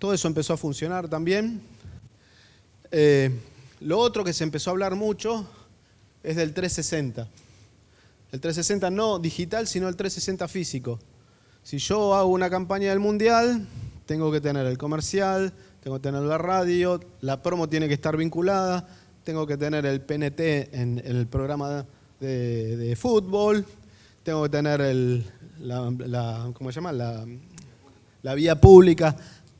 Todo eso empezó a funcionar también. Lo otro que se empezó a hablar mucho es del 360. El 360 no digital, sino el 360 físico. Si yo hago una campaña del mundial, tengo que tener el comercial, tengo que tener la radio, la promo tiene que estar vinculada, tengo que tener el PNT en el programa de fútbol, tengo que tener ¿cómo se llama? La vía pública,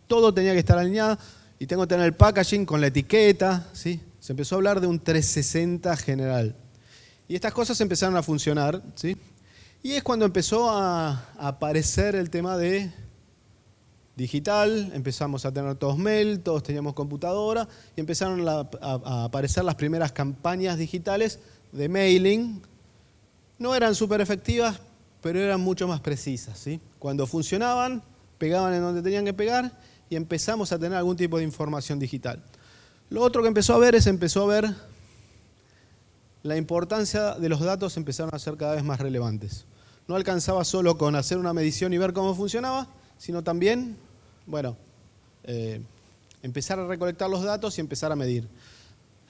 todo tenía que estar alineado y tengo que tener el packaging con la etiqueta, ¿sí? Se empezó a hablar de un 360 general. Y estas cosas empezaron a funcionar, ¿sí? Y es cuando empezó a aparecer el tema de digital, empezamos a tener todos mail, todos teníamos computadora y empezaron a aparecer las primeras campañas digitales de mailing. No eran súper efectivas, pero eran mucho más precisas, ¿sí? Cuando funcionaban, pegaban en donde tenían que pegar y empezamos a tener algún tipo de información digital. Lo otro que empezó a ver la importancia de los datos empezaron a ser cada vez más relevantes. No alcanzaba solo con hacer una medición y ver cómo funcionaba, sino también, bueno, empezar a recolectar los datos y empezar a medir.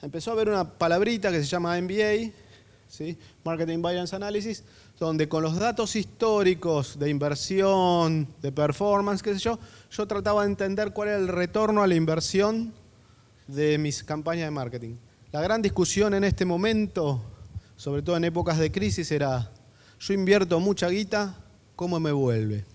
Empezó a haber una palabrita que se llama MBA, ¿sí? Marketing Variance Analysis, donde con los datos históricos de inversión, de performance, qué sé yo trataba de entender cuál era el retorno a la inversión de mis campañas de marketing. La gran discusión en este momento, sobre todo en épocas de crisis, era, yo invierto mucha guita, ¿cómo me vuelve?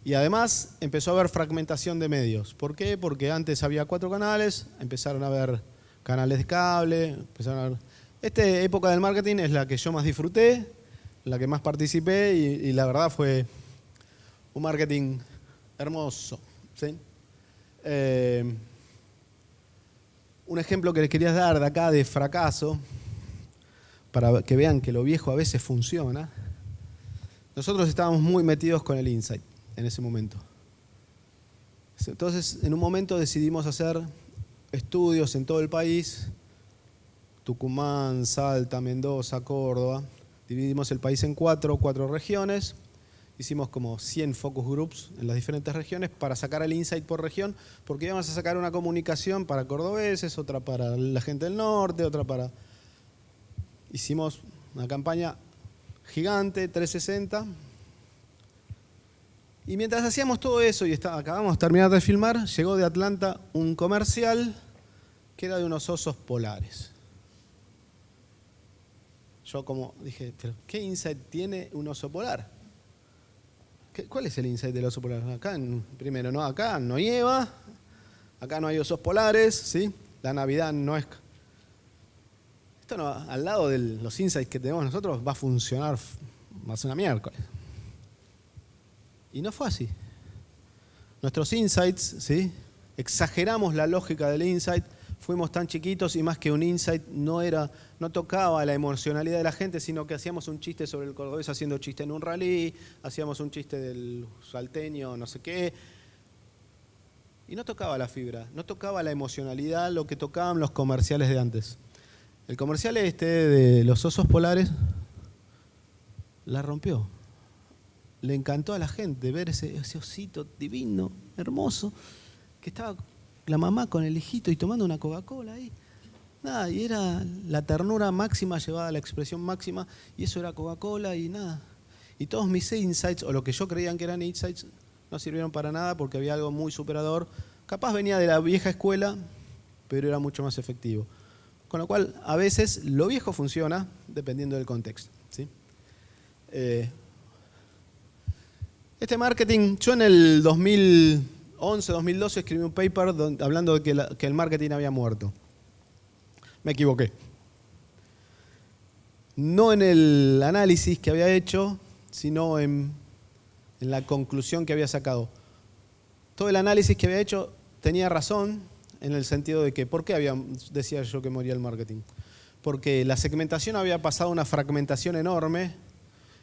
Y además empezó a haber fragmentación de medios. ¿Por qué? Porque antes había 4 canales, empezaron a haber canales de cable, empezaron a haber... Esta época del marketing es la que yo más disfruté, la que más participé y la verdad fue un marketing hermoso, ¿sí? Un ejemplo que les quería dar de acá de fracaso, para que vean que lo viejo a veces funciona. Nosotros estábamos muy metidos con el insight en ese momento. Entonces, en un momento decidimos hacer estudios en todo el país, Tucumán, Salta, Mendoza, Córdoba. Dividimos el país en cuatro regiones. Hicimos como 100 focus groups en las diferentes regiones para sacar el insight por región, porque íbamos a sacar una comunicación para cordobeses, otra para la gente del norte, otra para... Hicimos una campaña gigante, 360. Y mientras hacíamos todo eso y acabamos de terminar de filmar, llegó de Atlanta un comercial que era de unos osos polares. Yo como dije, ¿pero qué insight tiene un oso polar? ¿Cuál es el insight del oso polar? Acá no nieva, acá no hay osos polares, ¿sí? La Navidad no es... Esto no, al lado de los insights que tenemos nosotros va a funcionar más una miércoles. Y no fue así. Nuestros insights, ¿sí? Exageramos la lógica del insight fuimos tan chiquitos y más que un insight no tocaba la emocionalidad de la gente, sino que hacíamos un chiste sobre el cordobés haciendo chiste en un rally, hacíamos un chiste del salteño, no sé qué. Y no tocaba la fibra, no tocaba la emocionalidad, lo que tocaban los comerciales de antes. El comercial de los osos polares la rompió. Le encantó a la gente ver ese osito divino, hermoso, que estaba la mamá con el hijito y tomando una Coca-Cola ahí. Nada, y era la ternura máxima llevada a la expresión máxima, y eso era Coca-Cola y nada. Y todos mis insights, o lo que yo creían que eran insights, no sirvieron para nada porque había algo muy superador. Capaz venía de la vieja escuela, pero era mucho más efectivo. Con lo cual, a veces lo viejo funciona dependiendo del contexto, ¿sí? Este marketing, yo en el 2011, 2012 escribí un paper hablando de que el marketing había muerto. Me equivoqué. No en el análisis que había hecho, sino en la conclusión que había sacado. Todo el análisis que había hecho tenía razón en el sentido de que, ¿por qué decía yo que moría el marketing? Porque la segmentación había pasado una fragmentación enorme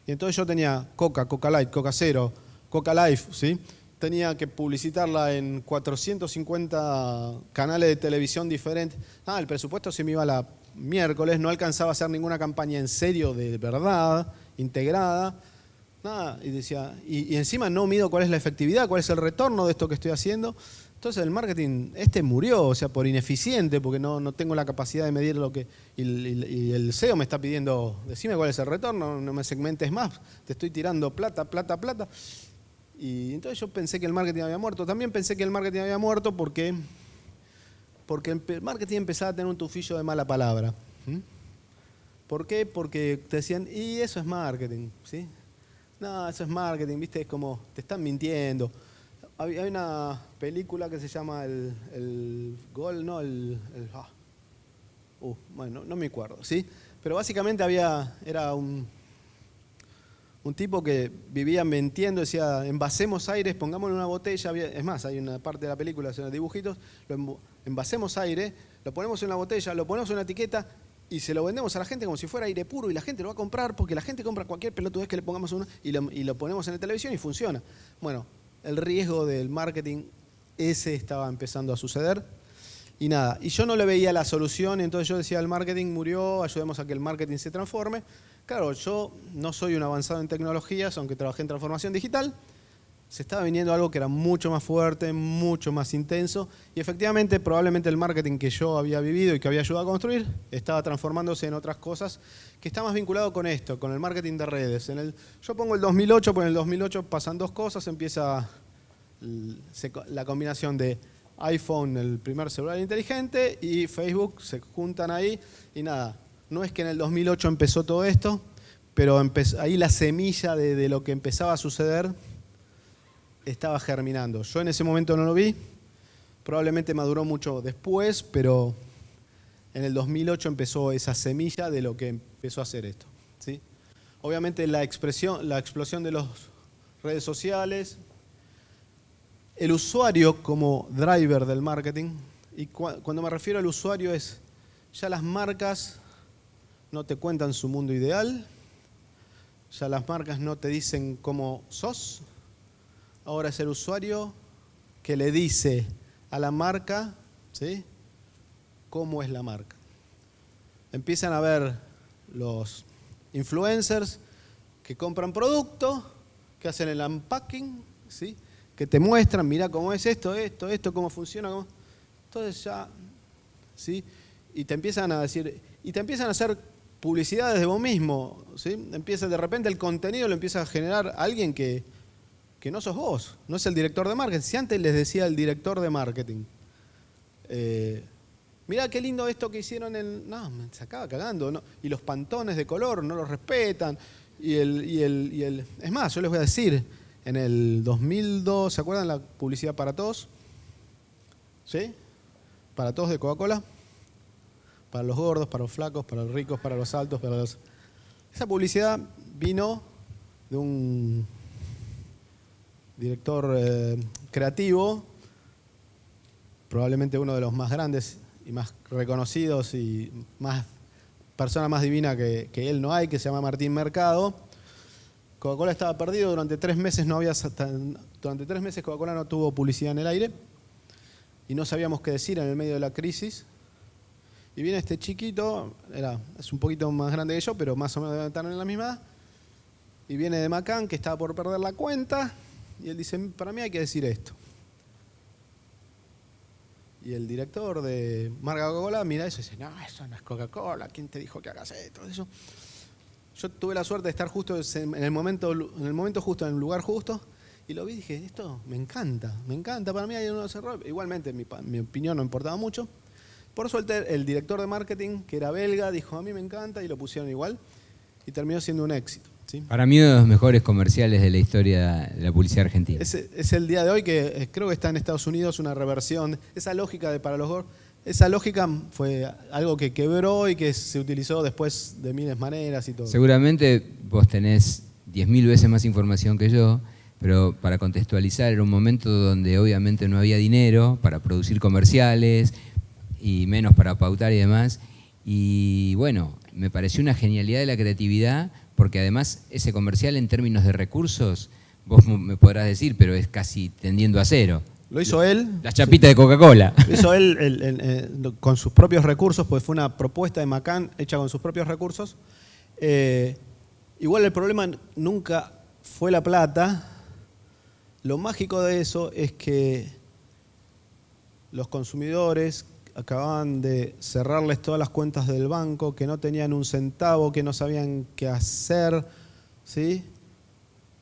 y entonces yo tenía Coca, Coca Light, Coca Cero, Coca Life, ¿sí? Tenía que publicitarla en 450 canales de televisión diferentes. El presupuesto se me iba la miércoles, no alcanzaba a hacer ninguna campaña en serio de verdad, integrada. Nada, y decía, y encima no mido cuál es la efectividad, cuál es el retorno de esto que estoy haciendo. Entonces el marketing murió, o sea, por ineficiente, porque no tengo la capacidad de medir lo que... Y el SEO me está pidiendo, decime cuál es el retorno, no me segmentes más, te estoy tirando plata, plata, plata. Y entonces yo pensé que el marketing había muerto. También pensé que el marketing había muerto porque el marketing empezaba a tener un tufillo de mala palabra. ¿Por qué? Porque te decían, y eso es marketing, ¿sí? No, eso es marketing, ¿viste? Es como, te están mintiendo. Hay una película que se llama el Gol, ¿no? Bueno, no me acuerdo, ¿sí? Pero básicamente era un tipo que vivía mintiendo, decía, envasemos aire, pongámosle una botella. Es más, hay una parte de la película, son los dibujitos, envasemos aire, lo ponemos en una botella, lo ponemos en una etiqueta y se lo vendemos a la gente como si fuera aire puro y la gente lo va a comprar porque la gente compra cualquier pelotudez que le pongamos uno y lo ponemos en la televisión y funciona. Bueno, el riesgo del marketing estaba empezando a suceder y nada. Y yo no le veía la solución, entonces yo decía, el marketing murió, ayudemos a que el marketing se transforme. Claro, yo no soy un avanzado en tecnologías, aunque trabajé en transformación digital. Se estaba viniendo algo que era mucho más fuerte, mucho más intenso. Y efectivamente, probablemente el marketing que yo había vivido y que había ayudado a construir estaba transformándose en otras cosas que está más vinculado con esto, con el marketing de redes. Yo pongo el 2008, porque en el 2008 pasan dos cosas. Empieza la combinación de iPhone, el primer celular inteligente, y Facebook, se juntan ahí y nada. No es que en el 2008 empezó todo esto, pero ahí la semilla de lo que empezaba a suceder estaba germinando. Yo en ese momento no lo vi, probablemente maduró mucho después, pero en el 2008 empezó esa semilla de lo que empezó a hacer esto, ¿sí? Obviamente la explosión de las redes sociales, el usuario como driver del marketing, y cuando me refiero al usuario es ya las marcas no te cuentan su mundo ideal, ya las marcas no te dicen cómo sos, ahora es el usuario que le dice a la marca, ¿sí?, cómo es la marca. Empiezan a ver los influencers que compran productos, que hacen el unpacking, ¿sí?, que te muestran, mira cómo es esto, cómo funciona. Entonces ya, ¿sí?, y te empiezan a decir, y te empiezan a hacer publicidades de vos mismo, ¿sí? De repente el contenido lo empieza a generar alguien que no sos vos, no es el director de marketing. Si antes les decía el director de marketing, mirá qué lindo esto que hicieron no, me sacaba cagando, ¿no? Y los pantones de color no los respetan. Es más, yo les voy a decir, en el 2002, ¿se acuerdan la publicidad para todos? ¿Sí? Para todos de Coca-Cola. Para los gordos, para los flacos, para los ricos, para los altos, Esa publicidad vino de un director creativo, probablemente uno de los más grandes más reconocidos y más persona más divina que él no hay, que se llama Martín Mercado. Coca-Cola estaba perdido, durante 3 meses Coca-Cola no tuvo publicidad en el aire y no sabíamos qué decir en el medio de la crisis. Y viene este chiquito, es un poquito más grande que yo, pero más o menos debe estar en la misma edad, y viene de Macán, que estaba por perder la cuenta, y él dice, para mí hay que decir esto. Y el director de marca Coca-Cola mira eso y dice, no, eso no es Coca-Cola, ¿quién te dijo que hagas esto? Eso. Yo tuve la suerte de estar justo en el momento justo, en el lugar justo, y lo vi y dije, esto me encanta, para mí hay unos errores. Igualmente mi opinión no importaba mucho. Por suerte el director de marketing, que era belga, dijo, a mí me encanta, y lo pusieron igual, y terminó siendo un éxito. ¿Sí? Para mí uno de los mejores comerciales de la historia de la publicidad argentina. Es el día de hoy que creo que está en Estados Unidos una reversión. Esa lógica de para los gordos, esa lógica fue algo que quebró y que se utilizó después de miles de maneras y todo. Seguramente vos tenés 10.000 veces más información que yo, pero para contextualizar era un momento donde obviamente no había dinero para producir comerciales y menos para pautar y demás. Y bueno, me pareció una genialidad de la creatividad, porque además ese comercial en términos de recursos, vos me podrás decir, pero es casi tendiendo a cero. Lo hizo él. Las chapitas de Coca-Cola. Lo hizo él con sus propios recursos, pues fue una propuesta de Macán hecha con sus propios recursos. Igual el problema nunca fue la plata. Lo mágico de eso es que los consumidores acababan de cerrarles todas las cuentas del banco, que no tenían un centavo, que no sabían qué hacer, ¿sí?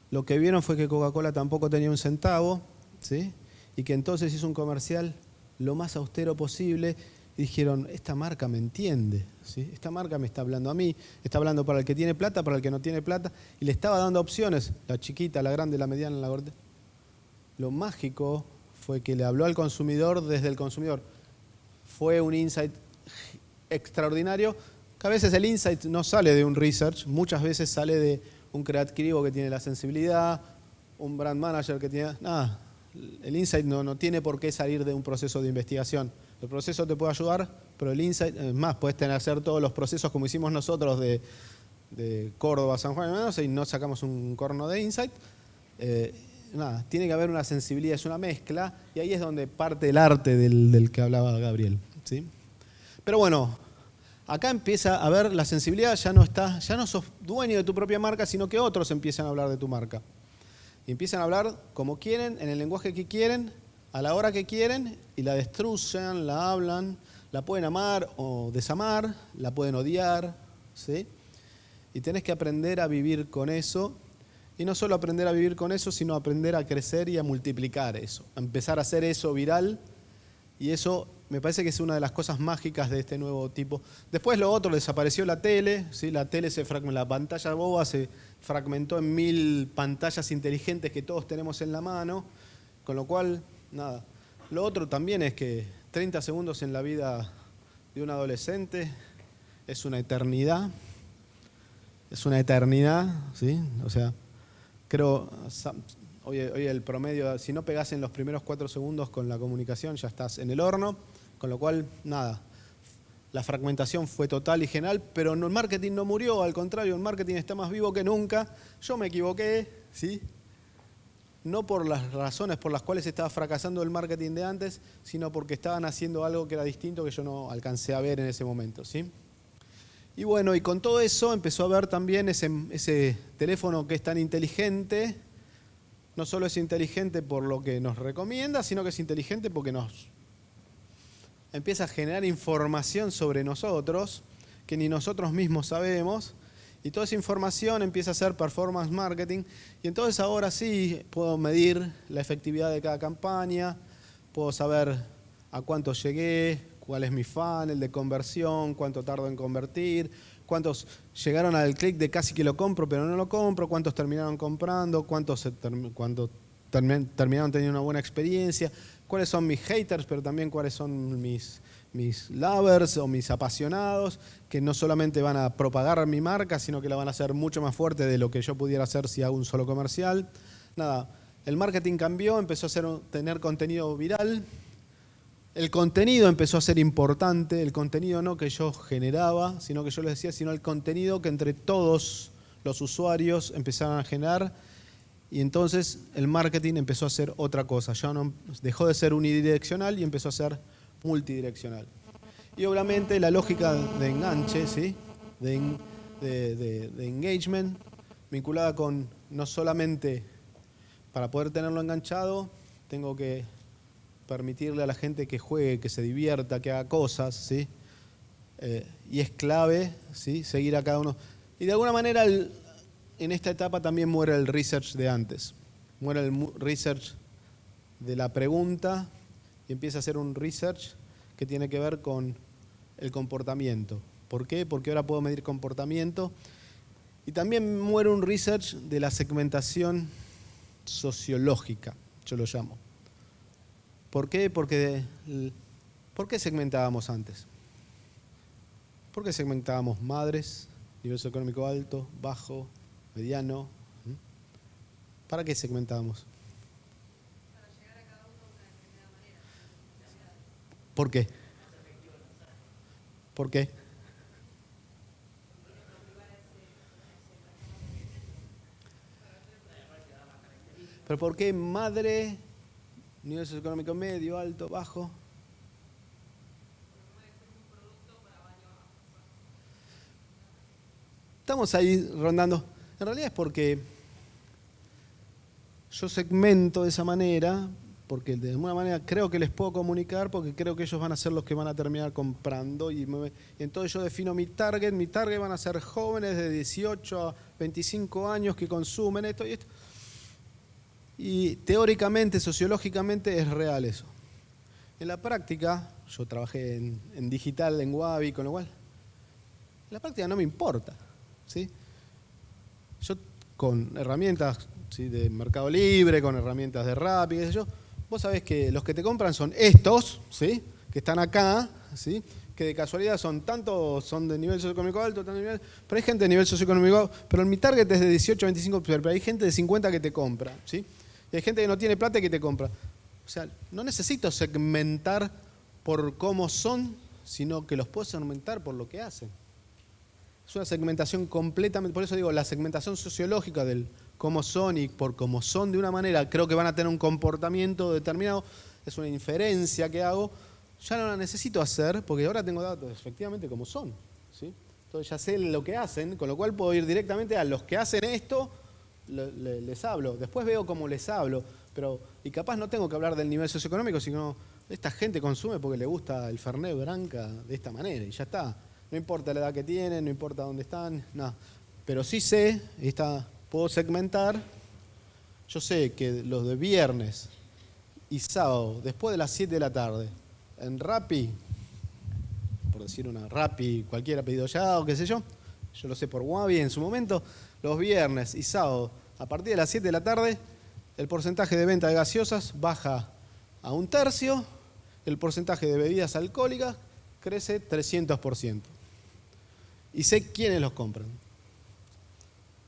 Lo que vieron fue que Coca-Cola tampoco tenía un centavo, ¿sí? Y que entonces hizo un comercial lo más austero posible y dijeron, esta marca me entiende, ¿sí? Esta marca me está hablando a mí, está hablando para el que tiene plata, para el que no tiene plata, y le estaba dando opciones, la chiquita, la grande, la mediana, la gorda. Lo mágico fue que le habló al consumidor desde el consumidor. Fue un insight extraordinario, que a veces el insight no sale de un research, muchas veces sale de un creativo que tiene la sensibilidad, un brand manager que tiene... Nada, el insight no tiene por qué salir de un proceso de investigación. El proceso te puede ayudar, pero el insight, es más, puedes hacer todos los procesos como hicimos nosotros de Córdoba, San Juan y no sacamos un corno de insight. Nada, tiene que haber una sensibilidad, es una mezcla, y ahí es donde parte el arte del que hablaba Gabriel, ¿sí? Pero bueno, acá empieza a ver la sensibilidad, ya no sos dueño de tu propia marca, sino que otros empiezan a hablar de tu marca. Y empiezan a hablar como quieren, en el lenguaje que quieren, a la hora que quieren, y la destruyen, la hablan, la pueden amar o desamar, la pueden odiar, ¿sí? Y tenés que aprender a vivir con eso. Y no solo aprender a vivir con eso, sino aprender a crecer y a multiplicar eso. A empezar a hacer eso viral. Y eso me parece que es una de las cosas mágicas de este nuevo tipo. Después lo otro, desapareció la tele. ¿Sí? La tele se fragmentó, la pantalla boba se fragmentó en 1000 pantallas inteligentes que todos tenemos en la mano. Con lo cual, nada. Lo otro también es que 30 segundos en la vida de un adolescente es una eternidad. Es una eternidad, ¿sí? O sea... Creo, hoy el promedio, si no pegás en los primeros 4 segundos con la comunicación, ya estás en el horno, con lo cual, nada, la fragmentación fue total y general, pero el marketing no murió, al contrario, el marketing está más vivo que nunca. Yo me equivoqué, ¿sí? No por las razones por las cuales estaba fracasando el marketing de antes, sino porque estaban haciendo algo que era distinto que yo no alcancé a ver en ese momento, ¿sí? Y bueno, y con todo eso empezó a ver también ese teléfono que es tan inteligente. No solo es inteligente por lo que nos recomienda, sino que es inteligente porque nos empieza a generar información sobre nosotros que ni nosotros mismos sabemos. Y toda esa información empieza a ser performance marketing. Y entonces ahora sí puedo medir la efectividad de cada campaña, puedo saber a cuánto llegué, cuál es mi funnel de conversión, cuánto tardo en convertir, cuántos llegaron al clic de casi que lo compro pero no lo compro, cuántos terminaron comprando, cuántos terminaron teniendo una buena experiencia, cuáles son mis haters, pero también cuáles son mis lovers o mis apasionados, que no solamente van a propagar mi marca, sino que la van a hacer mucho más fuerte de lo que yo pudiera hacer si hago un solo comercial. Nada, el marketing cambió, empezó a tener contenido viral. El contenido empezó a ser importante, el contenido no que yo generaba, sino que yo les decía, sino el contenido que entre todos los usuarios empezaron a generar, y entonces el marketing empezó a ser otra cosa, ya no, dejó de ser unidireccional y empezó a ser multidireccional. Y obviamente la lógica de enganche, ¿sí? de engagement, vinculada con no solamente para poder tenerlo enganchado, tengo que permitirle a la gente que juegue, que se divierta, que haga cosas, ¿sí? Y es clave, ¿sí? Seguir a cada uno. Y de alguna manera en esta etapa también muere el research de antes. Muere el research de la pregunta y empieza a ser un research que tiene que ver con el comportamiento. ¿Por qué? Porque ahora puedo medir comportamiento. Y también muere un research de la segmentación sociológica, yo lo llamo. ¿Por qué? Porque ¿por qué segmentábamos antes? ¿Por qué segmentábamos madres, nivel socioeconómico alto, bajo, mediano? ¿Para qué segmentábamos? Para llegar a cada uno de una determinada manera. ¿Por qué? ¿Por qué? ¿Pero por qué madre, nivel socioeconómico medio, alto, bajo? Estamos ahí rondando. En realidad es porque yo segmento de esa manera, porque de alguna manera creo que les puedo comunicar, porque creo que ellos van a ser los que van a terminar comprando. Y entonces yo defino mi target van a ser jóvenes de 18 a 25 años que consumen esto y esto. Y teóricamente, sociológicamente es real eso. En la práctica, yo trabajé en digital, en Wabi, con lo cual, en la práctica no me importa, ¿sí? Yo con herramientas, ¿sí? De Mercado Libre, con herramientas de Rappi, qué sé yo, vos sabés que los que te compran son estos, ¿sí? Que están acá, ¿sí? Que de casualidad son de nivel socioeconómico alto, tanto nivel, pero hay gente de nivel socioeconómico alto, pero mi target es de 18 a 25, pero hay gente de 50 que te compra, ¿sí? Y hay gente que no tiene plata y que te compra. O sea, no necesito segmentar por cómo son, sino que los puedo segmentar por lo que hacen. Es una segmentación completamente, por eso digo, la segmentación sociológica del cómo son y por cómo son de una manera, creo que van a tener un comportamiento determinado, es una inferencia que hago, ya no la necesito hacer porque ahora tengo datos efectivamente como son, ¿sí? Entonces ya sé lo que hacen, con lo cual puedo ir directamente a los que hacen esto, les hablo, después veo cómo les hablo, y capaz no tengo que hablar del nivel socioeconómico, sino esta gente consume porque le gusta el Fernet Branca de esta manera y ya está. No importa la edad que tienen, no importa dónde están, nada. Pero sí sé, puedo segmentar, yo sé que los de viernes y sábado, después de las 7 de la tarde, en Rappi, por decir una Rappi, cualquiera pedido ya o qué sé yo lo sé por Wabi en su momento, los viernes y sábado, a partir de las 7 de la tarde, el porcentaje de venta de gaseosas baja a 1/3, el porcentaje de bebidas alcohólicas crece 300%. Y sé quiénes los compran.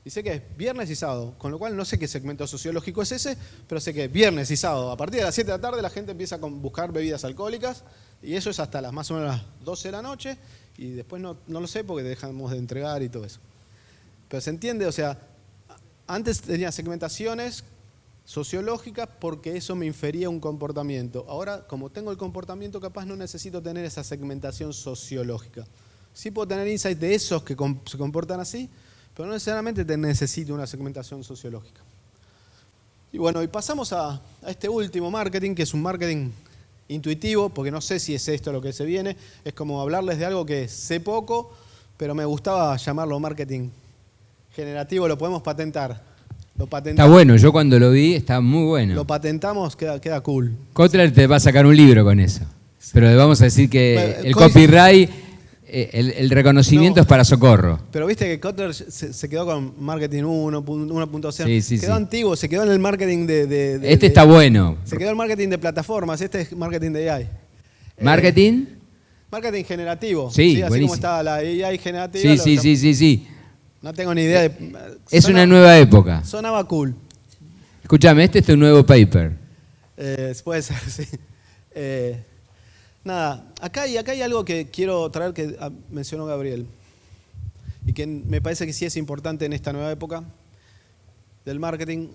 Y sé que es viernes y sábado, con lo cual no sé qué segmento sociológico es ese, pero sé que viernes y sábado, a partir de las 7 de la tarde, la gente empieza a buscar bebidas alcohólicas, y eso es hasta las más o menos las 12 de la noche, y después no lo sé porque dejamos de entregar y todo eso. Pero se entiende, o sea, antes tenía segmentaciones sociológicas porque eso me infería un comportamiento. Ahora, como tengo el comportamiento capaz, no necesito tener esa segmentación sociológica. Sí puedo tener insights de esos que se comportan así, pero no necesariamente necesito una segmentación sociológica. Y bueno, y pasamos a este último marketing, que es un marketing intuitivo, porque no sé si es esto lo que se viene. Es como hablarles de algo que sé poco, pero me gustaba llamarlo marketing generativo. Lo podemos patentar. Está bueno, yo cuando lo vi está muy bueno. Lo patentamos, queda cool. Kotler te va a sacar un libro con eso. Pero le vamos a decir que el copyright, el reconocimiento es para Socorro. Pero viste que Kotler se quedó con marketing 1.0. Sí, quedó antiguo, se quedó en el marketing Este está bueno. Se quedó en el marketing de plataformas, este es marketing de AI. ¿Marketing? Marketing generativo. Sí, así buenísimo. como está la AI generativa. Sí. No tengo ni idea Es una nueva época. Sonaba cool. Escúchame, este es tu nuevo paper. Puede ser, sí. Nada, acá hay algo que quiero traer que mencionó Gabriel y que me parece que sí es importante en esta nueva época del marketing.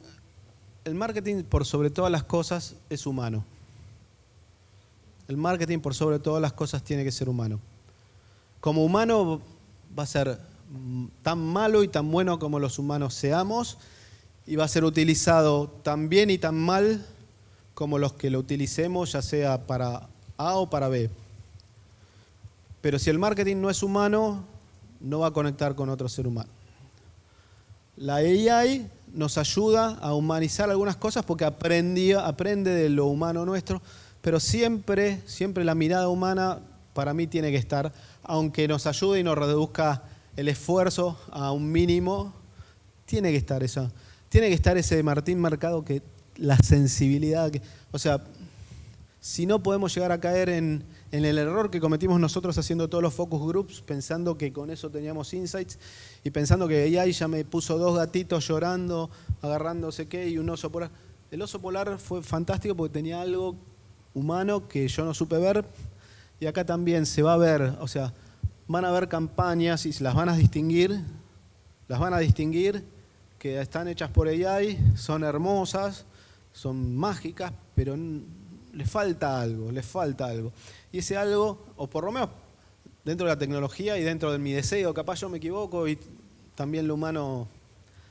El marketing, por sobre todas las cosas, es humano. El marketing, por sobre todas las cosas, tiene que ser humano. Como humano va a ser tan malo y tan bueno como los humanos seamos, y va a ser utilizado tan bien y tan mal como los que lo utilicemos, ya sea para A o para B. Pero si el marketing no es humano, no va a conectar con otro ser humano. La AI nos ayuda a humanizar algunas cosas porque aprende de lo humano nuestro, pero siempre la mirada humana para mí tiene que estar, aunque nos ayude y nos reduzca el esfuerzo a un mínimo, tiene que estar eso. Tiene que estar ese Martín Mercado, que la sensibilidad, o sea, si no podemos llegar a caer en el error que cometimos nosotros haciendo todos los focus groups, pensando que con eso teníamos insights y pensando que AI ya me puso 2 gatitos llorando, agarrándose qué y un oso polar. El oso polar fue fantástico porque tenía algo humano que yo no supe ver, y acá también se va a ver, o sea, van a haber campañas y las van a distinguir que están hechas por AI, son hermosas, son mágicas, pero les falta algo. Y ese algo, o por lo menos dentro de la tecnología y dentro de mi deseo, capaz yo me equivoco y también lo humano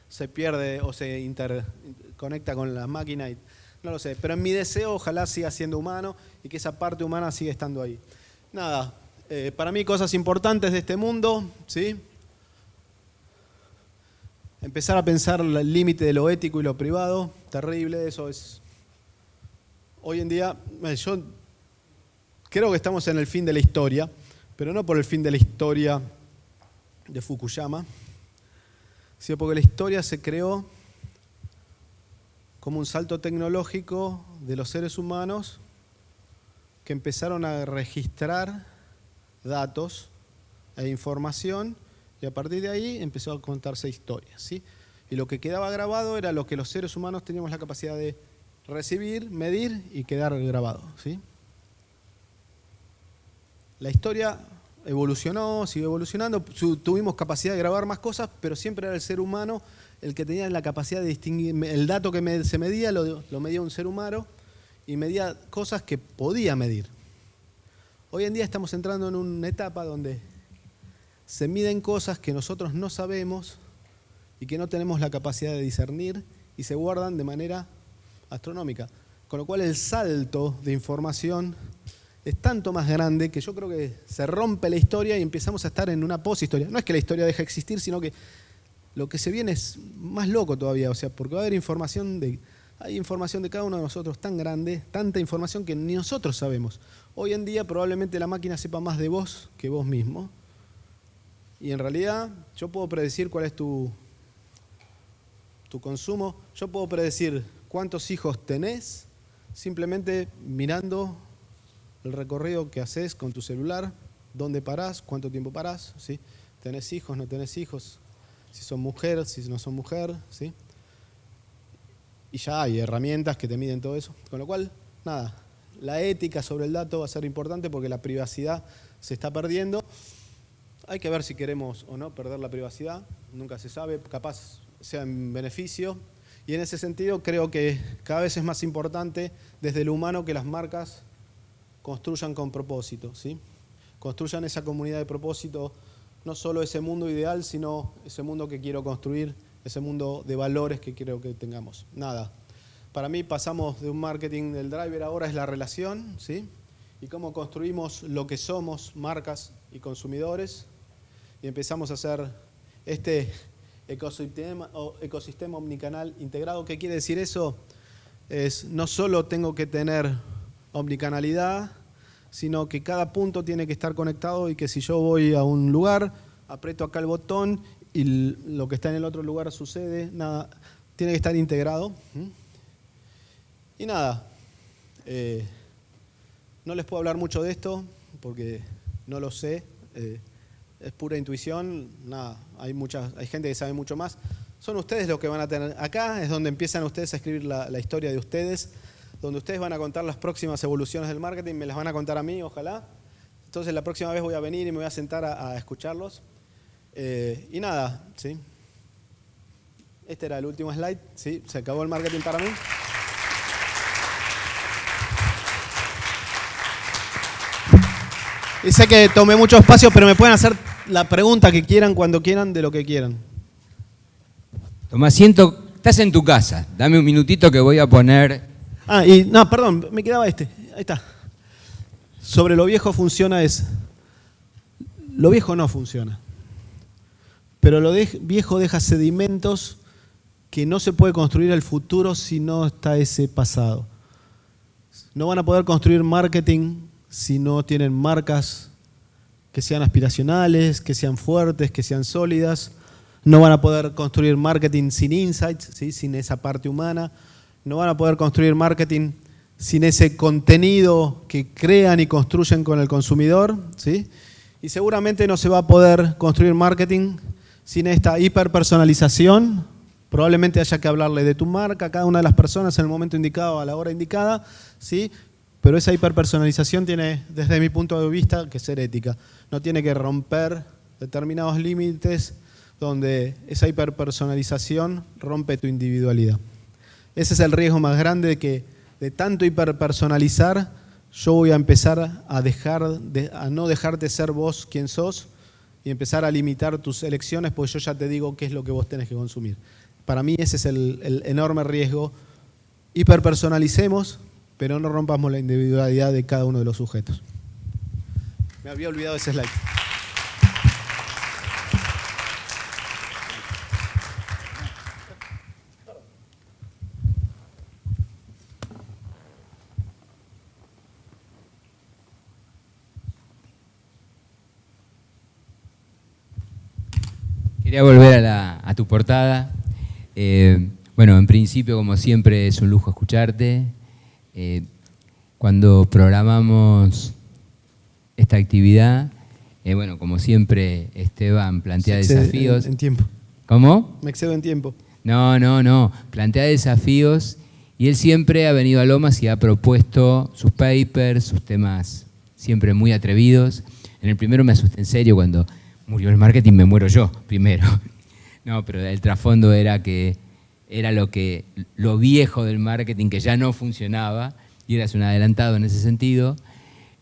se pierde o se interconecta con la máquina, y no lo sé. Pero en mi deseo ojalá siga siendo humano y que esa parte humana siga estando ahí. Nada, para mí cosas importantes de este mundo, ¿sí? Empezar a pensar el límite de lo ético y lo privado, terrible, eso es. Hoy en día, yo creo que estamos en el fin de la historia, pero no por el fin de la historia de Fukuyama, sino porque la historia se creó como un salto tecnológico de los seres humanos que empezaron a registrar datos e información, y a partir de ahí empezó a contarse historias, ¿sí? Y lo que quedaba grabado era lo que los seres humanos teníamos la capacidad de recibir, medir y quedar grabado, ¿sí? La historia evolucionó, siguió evolucionando, tuvimos capacidad de grabar más cosas, pero siempre era el ser humano el que tenía la capacidad de distinguir. El dato que se medía lo medía un ser humano y medía cosas que podía medir. Hoy en día estamos entrando en una etapa donde se miden cosas que nosotros no sabemos y que no tenemos la capacidad de discernir y se guardan de manera astronómica. Con lo cual el salto de información es tanto más grande que yo creo que se rompe la historia y empezamos a estar en una poshistoria. No es que la historia deje de existir, sino que lo que se viene es más loco todavía, o sea, porque va a haber hay información de cada uno de nosotros tan grande, tanta información que ni nosotros sabemos. Hoy en día probablemente la máquina sepa más de vos que vos mismo. Y en realidad yo puedo predecir cuál es tu consumo, yo puedo predecir cuántos hijos tenés simplemente mirando el recorrido que haces con tu celular, dónde parás, cuánto tiempo parás, ¿sí? ¿Tenés hijos, no tenés hijos? Si son mujer, si no son mujer, ¿sí? Y ya hay herramientas que te miden todo eso. Con lo cual, nada, la ética sobre el dato va a ser importante porque la privacidad se está perdiendo. Hay que ver si queremos o no perder la privacidad, nunca se sabe, capaz sea en beneficio. Y en ese sentido creo que cada vez es más importante desde lo humano que las marcas construyan con propósito, ¿sí? Construyan esa comunidad de propósito, no solo ese mundo ideal, sino ese mundo que quiero construir, ese mundo de valores que quiero que tengamos. Nada, para mí pasamos de un marketing del driver, ahora es la relación, ¿sí? Y cómo construimos lo que somos, marcas y consumidores, y empezamos a hacer este ecosistema omnicanal integrado. ¿Qué quiere decir eso? Es no solo tengo que tener omnicanalidad, sino que cada punto tiene que estar conectado y que si yo voy a un lugar, aprieto acá el botón y lo que está en el otro lugar sucede, nada, tiene que estar integrado. Y nada, no les puedo hablar mucho de esto porque no lo sé, es pura intuición, nada, hay gente que sabe mucho más. Son ustedes los que van a tener, acá es donde empiezan ustedes a escribir la historia de ustedes. donde ustedes van a contar las próximas evoluciones del marketing, me las van a contar a mí, ojalá. Entonces la próxima vez voy a venir y me voy a sentar a escucharlos. Y nada, ¿sí? Este era el último slide, ¿sí? Se acabó el marketing para mí. Y sé que tomé mucho espacio, pero me pueden hacer la pregunta que quieran, cuando quieran, de lo que quieran. Toma asiento, estás en tu casa. Dame un minutito que voy a poner... No, perdón, me quedaba este. Ahí está. Sobre lo viejo funciona es... Lo viejo no funciona. Pero lo viejo deja sedimentos que no se puede construir el futuro si no está ese pasado. No van a poder construir marketing si no tienen marcas que sean aspiracionales, que sean fuertes, que sean sólidas. No van a poder construir marketing sin insights, ¿sí? Sin esa parte humana. No van a poder construir marketing sin ese contenido que crean y construyen con el consumidor, ¿sí? Y seguramente no se va a poder construir marketing sin esta hiperpersonalización. Probablemente haya que hablarle de tu marca a cada una de las personas en el momento indicado, a la hora indicada, ¿sí? Pero esa hiperpersonalización tiene, desde mi punto de vista, que ser ética. No tiene que romper determinados límites donde esa hiperpersonalización rompe tu individualidad. Ese es el riesgo más grande de tanto hiperpersonalizar, yo voy a empezar a no dejarte ser vos quien sos y empezar a limitar tus elecciones, porque yo ya te digo qué es lo que vos tenés que consumir. Para mí ese es el enorme riesgo. Hiperpersonalicemos, pero no rompamos la individualidad de cada uno de los sujetos. Me había olvidado ese slide. Quería volver a tu portada. Bueno, en principio, como siempre, es un lujo escucharte. Cuando programamos esta actividad, bueno, como siempre, Esteban plantea desafíos. En tiempo. ¿Cómo? Me excedo en tiempo. No. Plantea desafíos y él siempre ha venido a Lomas y ha propuesto sus papers, sus temas siempre muy atrevidos. En el primero me asusté en serio cuando murió el marketing, me muero yo primero. No, pero el trasfondo era que era lo viejo del marketing que ya no funcionaba y eras un adelantado en ese sentido.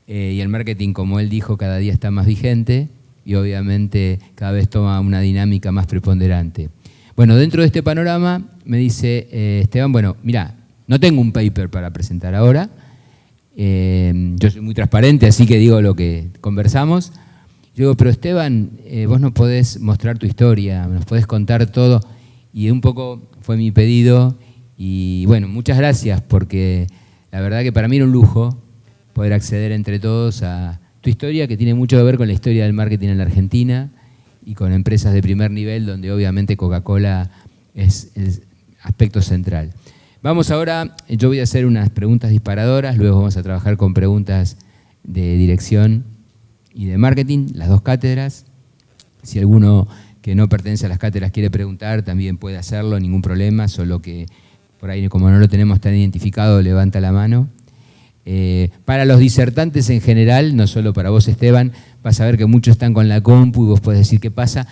Y el marketing, como él dijo, cada día está más vigente y obviamente cada vez toma una dinámica más preponderante. Bueno, dentro de este panorama me dice Esteban, bueno, mira, no tengo un paper para presentar ahora. Yo soy muy transparente, así que digo lo que conversamos. Yo digo, pero Esteban, vos no podés mostrar tu historia, nos podés contar todo. Y un poco fue mi pedido. Y bueno, muchas gracias, porque la verdad que para mí era un lujo poder acceder entre todos a tu historia, que tiene mucho que ver con la historia del marketing en la Argentina y con empresas de primer nivel, donde obviamente Coca-Cola es el aspecto central. Vamos ahora, yo voy a hacer unas preguntas disparadoras, luego vamos a trabajar con preguntas de dirección y de marketing, las dos cátedras. Si alguno que no pertenece a las cátedras quiere preguntar, también puede hacerlo, ningún problema, solo que por ahí, como no lo tenemos tan identificado, levanta la mano. Para los disertantes en general, no solo para vos, Esteban, vas a ver que muchos están con la compu y vos podés decir qué pasa.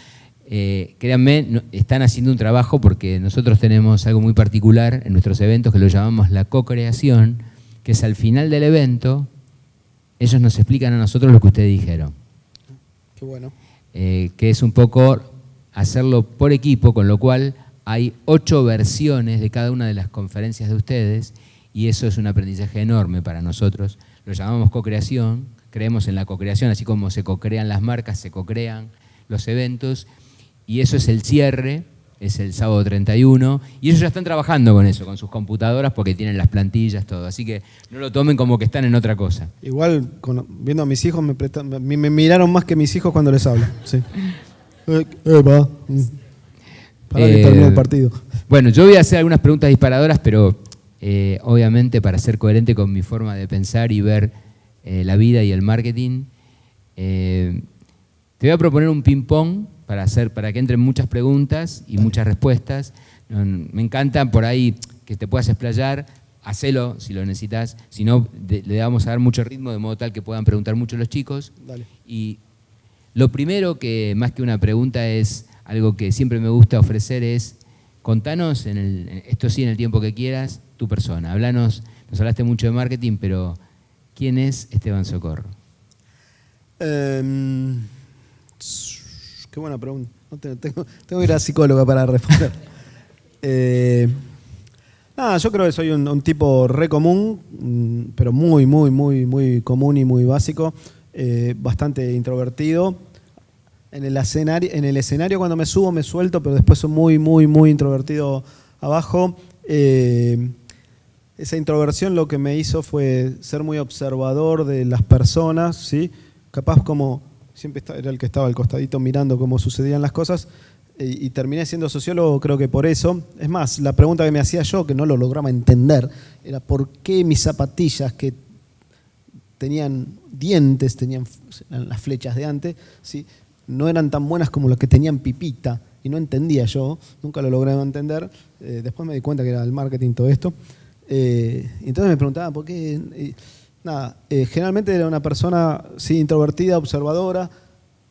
Créanme, están haciendo un trabajo porque nosotros tenemos algo muy particular en nuestros eventos que lo llamamos la co-creación, que es al final del evento, ellos nos explican a nosotros lo que ustedes dijeron. Qué bueno. Que es un poco hacerlo por equipo, con lo cual hay 8 versiones de cada una de las conferencias de ustedes y eso es un aprendizaje enorme para nosotros. Lo llamamos co-creación, creemos en la co-creación, así como se co-crean las marcas, se co-crean los eventos y eso es el cierre, es el sábado 31 y ellos ya están trabajando con eso, con sus computadoras porque tienen las plantillas, todo. Así que no lo tomen como que están en otra cosa. Igual, viendo a mis hijos, me miraron más que mis hijos cuando les hablo. Sí. Para que termine el partido. Bueno, yo voy a hacer algunas preguntas disparadoras, pero obviamente para ser coherente con mi forma de pensar y ver la vida y el marketing, te voy a proponer un ping-pong para que entren muchas preguntas y muchas respuestas. Me encanta por ahí que te puedas explayar. hacelo si lo necesitas, si no, le vamos a dar mucho ritmo de modo tal que puedan preguntar mucho los chicos. Dale. Y lo primero que, más que una pregunta, es algo que siempre me gusta ofrecer es, contanos, esto sí en el tiempo que quieras, tu persona. Hablanos, nos hablaste mucho de marketing, pero ¿quién es Esteban Socorro? Qué buena pregunta. No tengo que ir a psicóloga para responder. Nada, yo creo que soy un tipo re común, pero muy, muy, muy, muy común y muy básico. Bastante introvertido. En el escenario cuando me subo me suelto, pero después soy muy, muy, muy introvertido abajo. Esa introversión lo que me hizo fue ser muy observador de las personas, ¿sí? Capaz como siempre era el que estaba al costadito mirando cómo sucedían las cosas, y terminé siendo sociólogo creo que por eso. Es más, la pregunta que me hacía yo, que no lo lograba entender, era por qué mis zapatillas que tenían dientes, tenían las flechas de antes, ¿sí?, no eran tan buenas como las que tenían pipita, y no entendía yo, nunca lo logré entender. Después me di cuenta que era el marketing todo esto. Entonces me preguntaba por qué. Nada, generalmente era una persona sí, introvertida, observadora,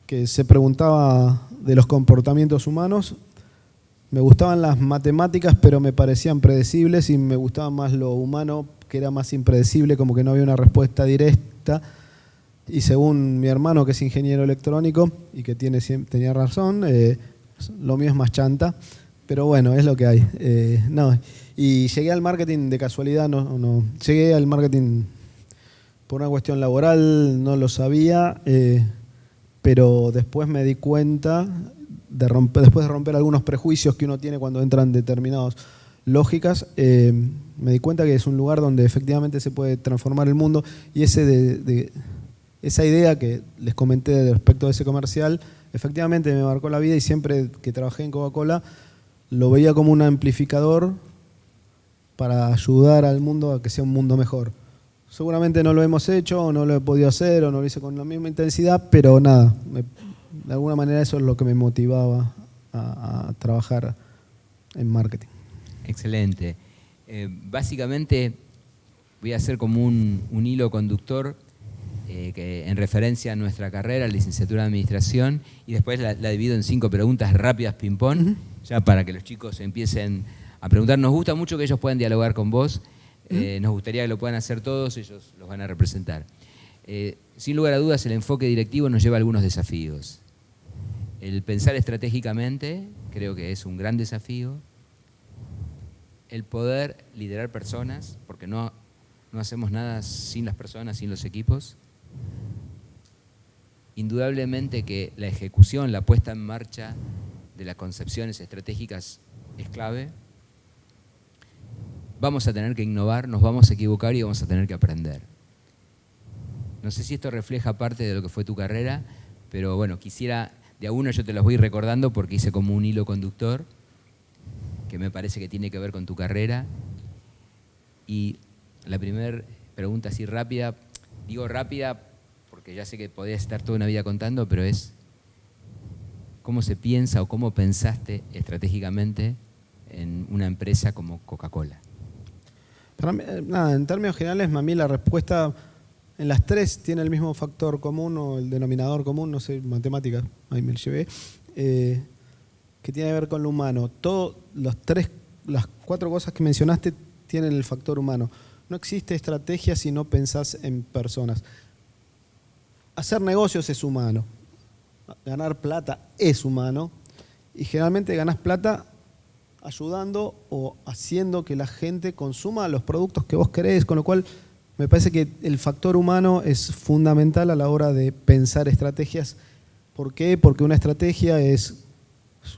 que se preguntaba de los comportamientos humanos. Me gustaban las matemáticas, pero me parecían predecibles, y me gustaba más lo humano, que era más impredecible, como que no había una respuesta directa. Y según mi hermano, que es ingeniero electrónico y que tenía razón, lo mío es más chanta, pero bueno, es lo que hay. No. Y llegué al marketing de casualidad, no. Llegué al marketing por una cuestión laboral, no lo sabía, pero después me di cuenta, después de romper algunos prejuicios que uno tiene cuando entran determinadas lógicas, me di cuenta que es un lugar donde efectivamente se puede transformar el mundo, y esa idea que les comenté respecto de ese comercial, efectivamente me marcó la vida, y siempre que trabajé en Coca-Cola lo veía como un amplificador para ayudar al mundo a que sea un mundo mejor. Seguramente no lo hemos hecho, o no lo he podido hacer, o no lo hice con la misma intensidad, pero nada, de alguna manera eso es lo que me motivaba a trabajar en marketing. Excelente. Básicamente voy a hacer como un hilo conductor que en referencia a nuestra carrera, licenciatura de Administración, y después la divido en 5 preguntas rápidas, ping-pong, ya para que los chicos empiecen a preguntar. Nos gusta mucho que ellos puedan dialogar con vos, nos gustaría que lo puedan hacer todos, ellos los van a representar. Sin lugar a dudas, el enfoque directivo nos lleva a algunos desafíos. El pensar estratégicamente creo que es un gran desafío. El poder liderar personas, porque no hacemos nada sin las personas, sin los equipos. Indudablemente que la ejecución, la puesta en marcha de las concepciones estratégicas es clave. Vamos a tener que innovar, nos vamos a equivocar y vamos a tener que aprender. No sé si esto refleja parte de lo que fue tu carrera, pero bueno, quisiera, de a uno yo te los voy recordando porque hice como un hilo conductor que me parece que tiene que ver con tu carrera. Y la primera pregunta así rápida, digo rápida porque ya sé que podías estar toda una vida contando, pero es ¿cómo se piensa o cómo pensaste estratégicamente en una empresa como Coca-Cola? Para mí, nada, en términos generales, a mí la respuesta en las 3 tiene el mismo factor común o el denominador común, no sé, matemáticas, ahí me lo llevé, que tiene que ver con lo humano. Las 4 cosas que mencionaste tienen el factor humano. No existe estrategia si no pensás en personas. Hacer negocios es humano, ganar plata es humano, y generalmente ganás plata ayudando o haciendo que la gente consuma los productos que vos querés, con lo cual me parece que el factor humano es fundamental a la hora de pensar estrategias. ¿Por qué? Porque una estrategia es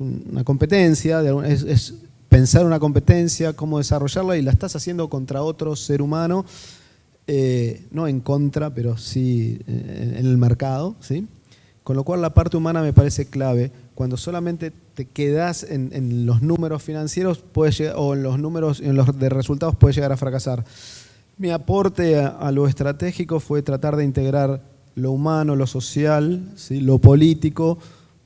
una competencia, es pensar una competencia, cómo desarrollarla, y la estás haciendo contra otro ser humano, no en contra, pero sí en el mercado, ¿sí? Con lo cual la parte humana me parece clave. Cuando solamente te quedás en los números financieros o en los de resultados, puedes llegar a fracasar. Mi aporte a lo estratégico fue tratar de integrar lo humano, lo social, ¿sí?, lo político,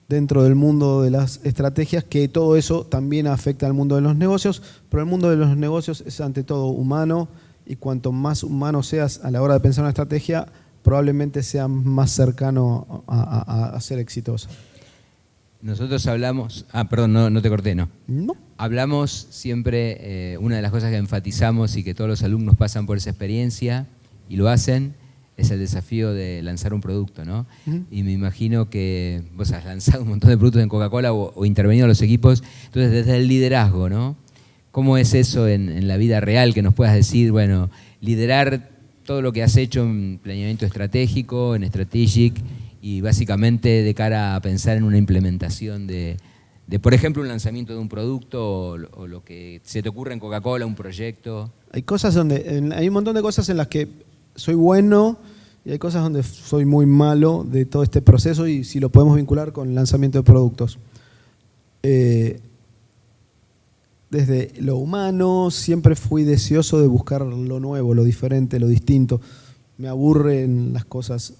dentro del mundo de las estrategias, que todo eso también afecta al mundo de los negocios, pero el mundo de los negocios es ante todo humano, y cuanto más humano seas a la hora de pensar una estrategia, probablemente sea más cercano a ser exitoso. Nosotros hablamos, perdón, no te corté, no. ¿No? Hablamos siempre, una de las cosas que enfatizamos y que todos los alumnos pasan por esa experiencia y lo hacen, es el desafío de lanzar un producto, ¿no? Y me imagino que vos has lanzado un montón de productos en Coca-Cola o intervenido en los equipos, entonces desde el liderazgo, ¿no? ¿Cómo es eso en la vida real? Que nos puedas decir, bueno, liderar todo lo que has hecho en planeamiento estratégico, en Strategic, y básicamente de cara a pensar en una implementación de por ejemplo, un lanzamiento de un producto o lo que se te ocurre en Coca-Cola, un proyecto. Hay un montón de cosas en las que soy bueno y hay cosas donde soy muy malo de todo este proceso, y si lo podemos vincular con el lanzamiento de productos. Desde lo humano siempre fui deseoso de buscar lo nuevo, lo diferente, lo distinto. Me aburren las cosas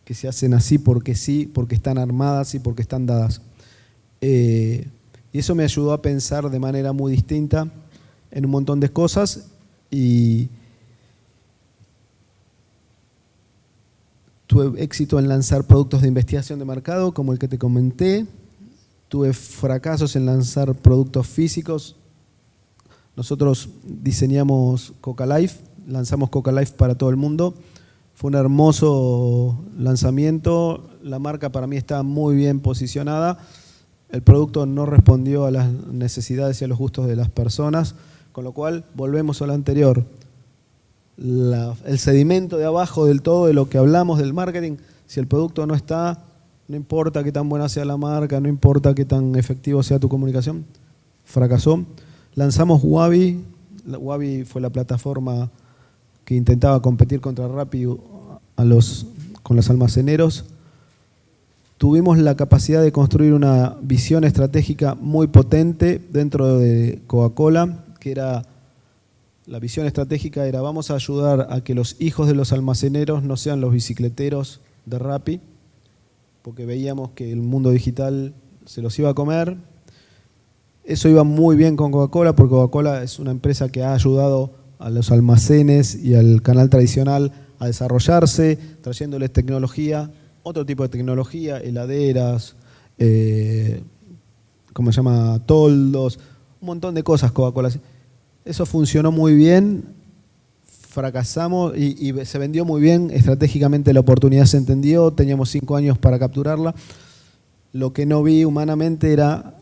que se hacen así, porque están armadas y porque están dadas. Y eso me ayudó a pensar de manera muy distinta en un montón de cosas, y tuve éxito en lanzar productos de investigación de mercado, como el que te comenté. Tuve fracasos en lanzar productos físicos. Nosotros diseñamos Coca Life, lanzamos Coca Life para todo el mundo. Fue un hermoso lanzamiento. La marca para mí está muy bien posicionada. El producto no respondió a las necesidades y a los gustos de las personas, con lo cual volvemos a lo anterior. El sedimento de abajo del todo de lo que hablamos del marketing, si el producto no está, no importa qué tan buena sea la marca, no importa qué tan efectivo sea tu comunicación, fracasó. Lanzamos Wabi. Wabi fue la plataforma que intentaba competir contra Rappi con los almaceneros. Tuvimos la capacidad de construir una visión estratégica muy potente dentro de Coca-Cola, que era, la visión estratégica era: vamos a ayudar a que los hijos de los almaceneros no sean los bicicleteros de Rappi, porque veíamos que el mundo digital se los iba a comer. Eso iba muy bien con Coca-Cola, porque Coca-Cola es una empresa que ha ayudado a los almacenes y al canal tradicional a desarrollarse, trayéndoles tecnología, otro tipo de tecnología, heladeras, ¿cómo se llama? Toldos, un montón de cosas Coca-Cola. Eso funcionó muy bien, fracasamos y se vendió muy bien, estratégicamente la oportunidad se entendió, teníamos 5 años para capturarla. Lo que no vi humanamente era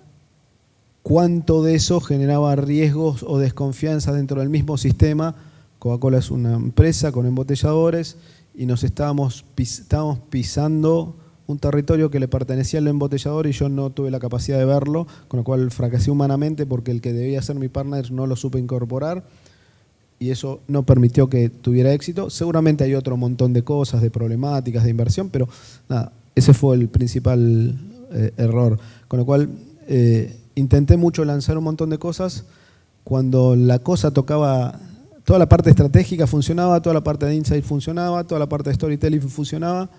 cuánto de eso generaba riesgos o desconfianza dentro del mismo sistema. Coca-Cola es una empresa con embotelladores y nos estábamos pisando un territorio que le pertenecía al embotellador, y yo no tuve la capacidad de verlo, con lo cual fracasé humanamente porque el que debía ser mi partner no lo supe incorporar, y eso no permitió que tuviera éxito. Seguramente hay otro montón de cosas, de problemáticas, de inversión, pero nada, ese fue el principal error. Con lo cual intenté mucho lanzar un montón de cosas. Cuando la cosa tocaba, toda la parte estratégica funcionaba, toda la parte de insight funcionaba, toda la parte de storytelling funcionaba.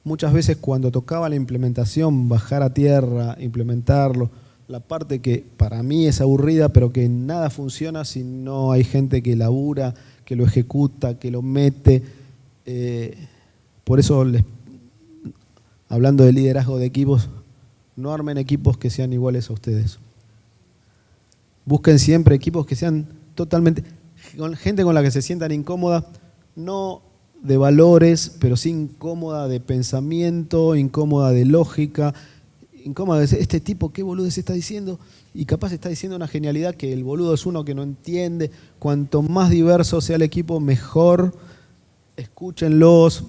Muchas veces cuando tocaba la implementación, bajar a tierra, implementarlo, la parte que para mí es aburrida, pero que nada funciona si no hay gente que labura, que lo ejecuta, que lo mete. Por eso, hablando de liderazgo de equipos, no armen equipos que sean iguales a ustedes. Busquen siempre equipos que sean totalmente, con gente con la que se sientan incómoda, no de valores, pero sí incómoda de pensamiento, incómoda de lógica, incómoda de decir, este tipo, ¿qué boludo se está diciendo? Y capaz está diciendo una genialidad que el boludo es uno que no entiende. Cuanto más diverso sea el equipo, mejor. Escúchenlos.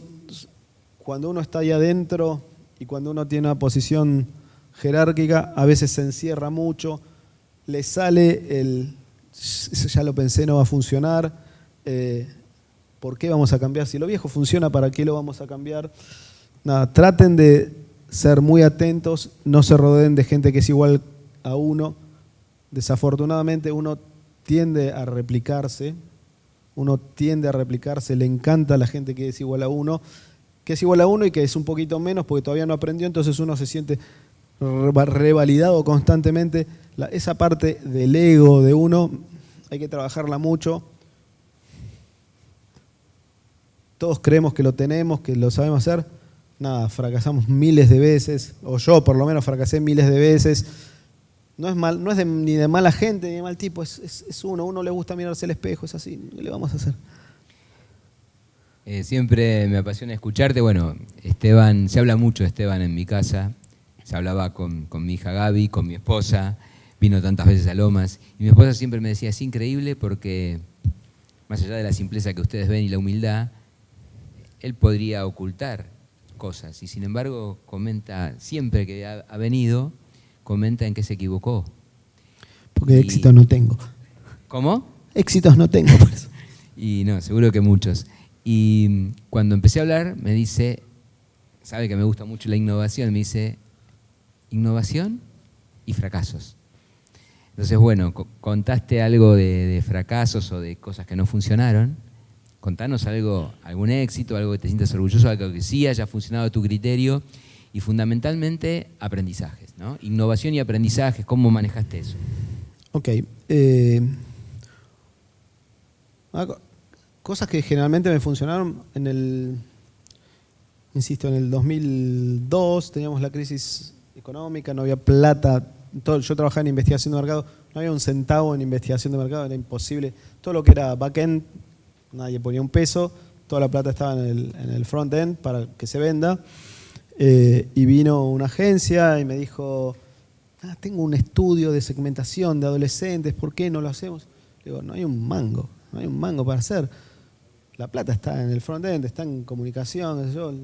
Cuando uno está ahí adentro y cuando uno tiene una posición jerárquica, a veces se encierra mucho, le sale ya lo pensé, no va a funcionar. ¿Por qué vamos a cambiar? Si lo viejo funciona, ¿para qué lo vamos a cambiar? Nada, traten de ser muy atentos, no se rodeen de gente que es igual a uno. Desafortunadamente uno tiende a replicarse, le encanta a la gente que es igual a uno y que es un poquito menos porque todavía no aprendió, entonces uno se siente revalidado constantemente. Esa parte del ego de uno hay que trabajarla mucho. Todos creemos que lo tenemos, que lo sabemos hacer. Nada, fracasamos miles de veces, o yo por lo menos fracasé miles de veces. No es ni de mala gente ni de mal tipo, es uno le gusta mirarse al espejo, es así, ¿qué le vamos a hacer? Siempre me apasiona escucharte. Bueno, Esteban, se habla mucho de Esteban en mi casa. Se hablaba con mi hija Gaby, con mi esposa, vino tantas veces a Lomas. Y mi esposa siempre me decía, es increíble porque, más allá de la simpleza que ustedes ven y la humildad, él podría ocultar cosas. Y sin embargo, comenta, siempre que ha venido, comenta en qué se equivocó. Porque éxitos no tengo. ¿Cómo? Éxitos no tengo, por eso. Y no, seguro que muchos. Y cuando empecé a hablar, me dice, sabe que me gusta mucho la innovación, me dice, innovación y fracasos. Entonces, bueno, contaste algo de fracasos o de cosas que no funcionaron. Contanos algo, algún éxito, algo que te sientas orgulloso, algo que sí haya funcionado a tu criterio y fundamentalmente aprendizajes, ¿no? Innovación y aprendizajes, ¿cómo manejaste eso? Ok. Cosas que generalmente me funcionaron en el 2002 teníamos la crisis económica, no había plata. Yo trabajaba en investigación de mercado, no había un centavo en investigación de mercado, era imposible. Todo lo que era back-end, nadie ponía un peso, toda la plata estaba en el front-end para que se venda. Y vino una agencia y me dijo, tengo un estudio de segmentación de adolescentes, ¿por qué no lo hacemos? Le digo, no hay un mango para hacer. La plata está en el front-end, está en comunicación, qué sé yo.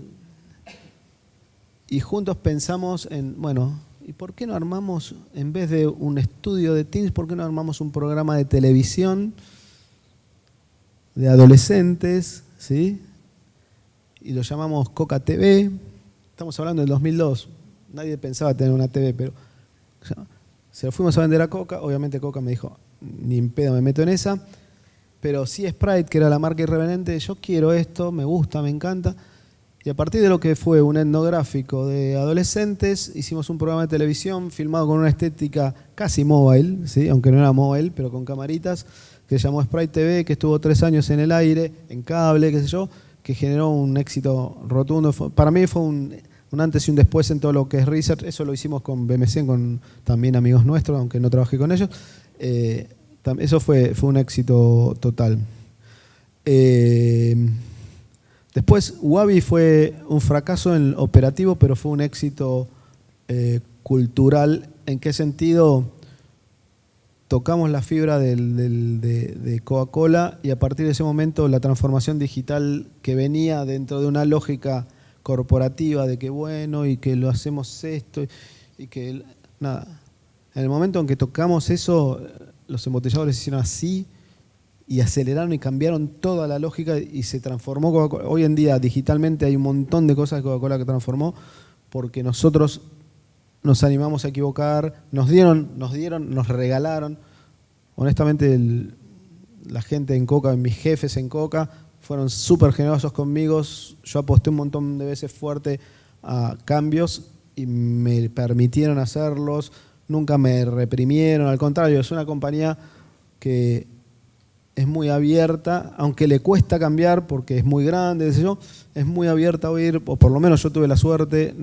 Y juntos pensamos en, bueno, ¿y por qué no armamos, en vez de un estudio de teens, por qué no armamos un programa de televisión de adolescentes, ¿sí? Y lo llamamos Coca TV. Estamos hablando del 2002. Nadie pensaba tener una TV, pero se lo fuimos a vender a Coca. Obviamente Coca me dijo, ni en pedo me meto en esa. Pero sí Sprite, que era la marca irreverente, yo quiero esto, me gusta, me encanta. Y a partir de lo que fue un etnográfico de adolescentes, hicimos un programa de televisión filmado con una estética casi móvil, ¿sí? Aunque no era móvil, pero con camaritas, que se llamó Sprite TV, que estuvo 3 años en el aire, en cable, qué sé yo, que generó un éxito rotundo. Para mí fue un antes y un después en todo lo que es research. Eso lo hicimos con BMC, con también amigos nuestros, aunque no trabajé con ellos. Eso fue un éxito total. Después, Wabi fue un fracaso en operativo, pero fue un éxito cultural. ¿En qué sentido? Tocamos la fibra de Coca-Cola y a partir de ese momento la transformación digital que venía dentro de una lógica corporativa de que bueno y que lo hacemos esto y que nada. En el momento en que tocamos eso, los embotelladores hicieron así y aceleraron y cambiaron toda la lógica y se transformó Coca-Cola. Hoy en día digitalmente hay un montón de cosas de Coca-Cola que transformó porque nosotros nos animamos a equivocar, nos regalaron. Honestamente, la gente en Coca, mis jefes en Coca, fueron súper generosos conmigo. Yo aposté un montón de veces fuerte a cambios y me permitieron hacerlos. Nunca me reprimieron, al contrario, es una compañía que es muy abierta, aunque le cuesta cambiar porque es muy grande, qué sé yo, es muy abierta a oír, o por lo menos yo tuve la suerte,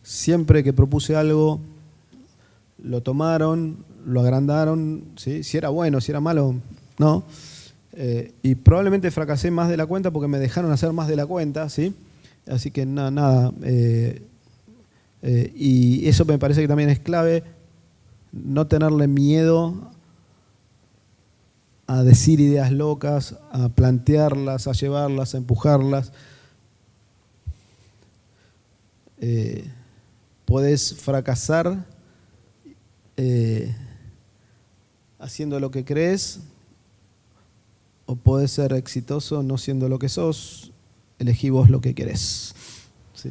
siempre que propuse algo, lo tomaron, lo agrandaron, ¿sí? Si era bueno, si era malo, no. Y probablemente fracasé más de la cuenta porque me dejaron hacer más de la cuenta, ¿sí? Así que nada. Y eso me parece que también es clave, no tenerle miedo a decir ideas locas, a plantearlas, a llevarlas, a empujarlas. Podés fracasar haciendo lo que crees o podés ser exitoso no siendo lo que sos. Elegí vos lo que querés. ¿Sí?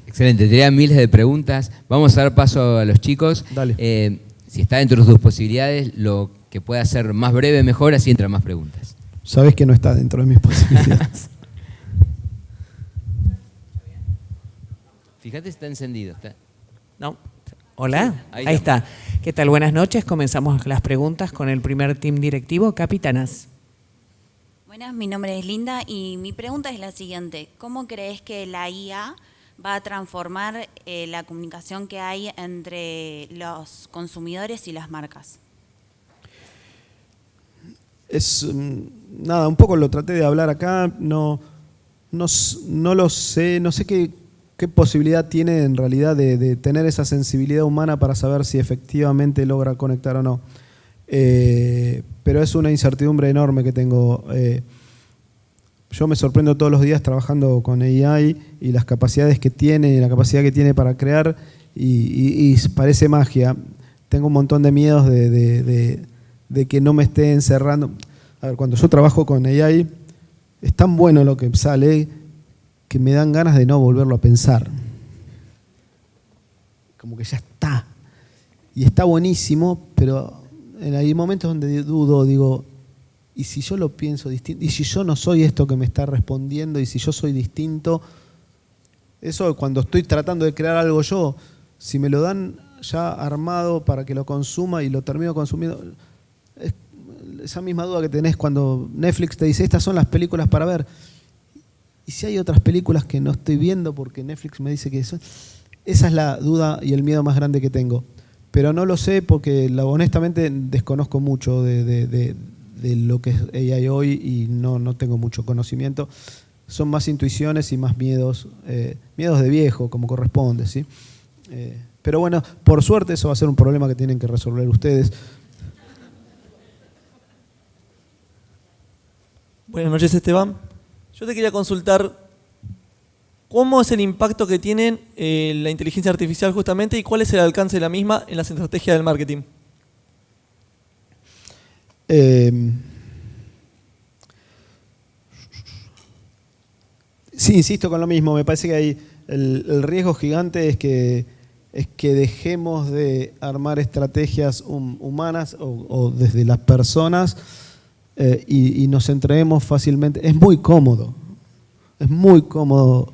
Excelente, te quedan miles de preguntas. Vamos a dar paso a los chicos. Dale. Si está dentro de tus posibilidades, lo que pueda ser más breve, mejor, así entran más preguntas. Sabés que no está dentro de mis posibilidades. Fíjate si está encendido. No. Hola, Ahí ahí está. ¿Qué tal? Buenas noches. Comenzamos las preguntas con el primer team directivo. Capitanas. Buenas, mi nombre es Linda y mi pregunta es la siguiente. ¿Cómo crees que la IA va a transformar la comunicación que hay entre los consumidores y las marcas? Nada, un poco lo traté de hablar acá, no lo sé, no sé qué posibilidad tiene en realidad de tener esa sensibilidad humana para saber si efectivamente logra conectar o no. Pero es una incertidumbre enorme que tengo. Yo me sorprendo todos los días trabajando con AI y las capacidades que tiene, y la capacidad que tiene para crear, y parece magia. Tengo un montón de miedos de que no me esté encerrando. A ver, cuando yo trabajo con AI, es tan bueno lo que sale que me dan ganas de no volverlo a pensar. Como que ya está. Y está buenísimo, pero hay momentos donde dudo, digo, ¿y si yo lo pienso distinto? ¿Y si yo no soy esto que me está respondiendo? ¿Y si yo soy distinto? Eso cuando estoy tratando de crear algo yo, si me lo dan ya armado para que lo consuma y lo termino consumiendo, es esa misma duda que tenés cuando Netflix te dice, estas son las películas para ver. ¿Y si hay otras películas que no estoy viendo porque Netflix me dice que son? Esa es la duda y el miedo más grande que tengo. Pero no lo sé porque honestamente desconozco mucho de lo que es AI hoy y no tengo mucho conocimiento. Son más intuiciones y más miedos, miedos de viejo, como corresponde, ¿sí? Pero bueno, por suerte eso va a ser un problema que tienen que resolver ustedes. Buenas noches, Esteban. Yo te quería consultar cómo es el impacto que tiene la inteligencia artificial justamente y cuál es el alcance de la misma en las estrategias del marketing. Sí, insisto con lo mismo. Me parece que hay el riesgo gigante es que dejemos de armar estrategias humanas o desde las personas y nos entreguemos fácilmente. Es muy cómodo,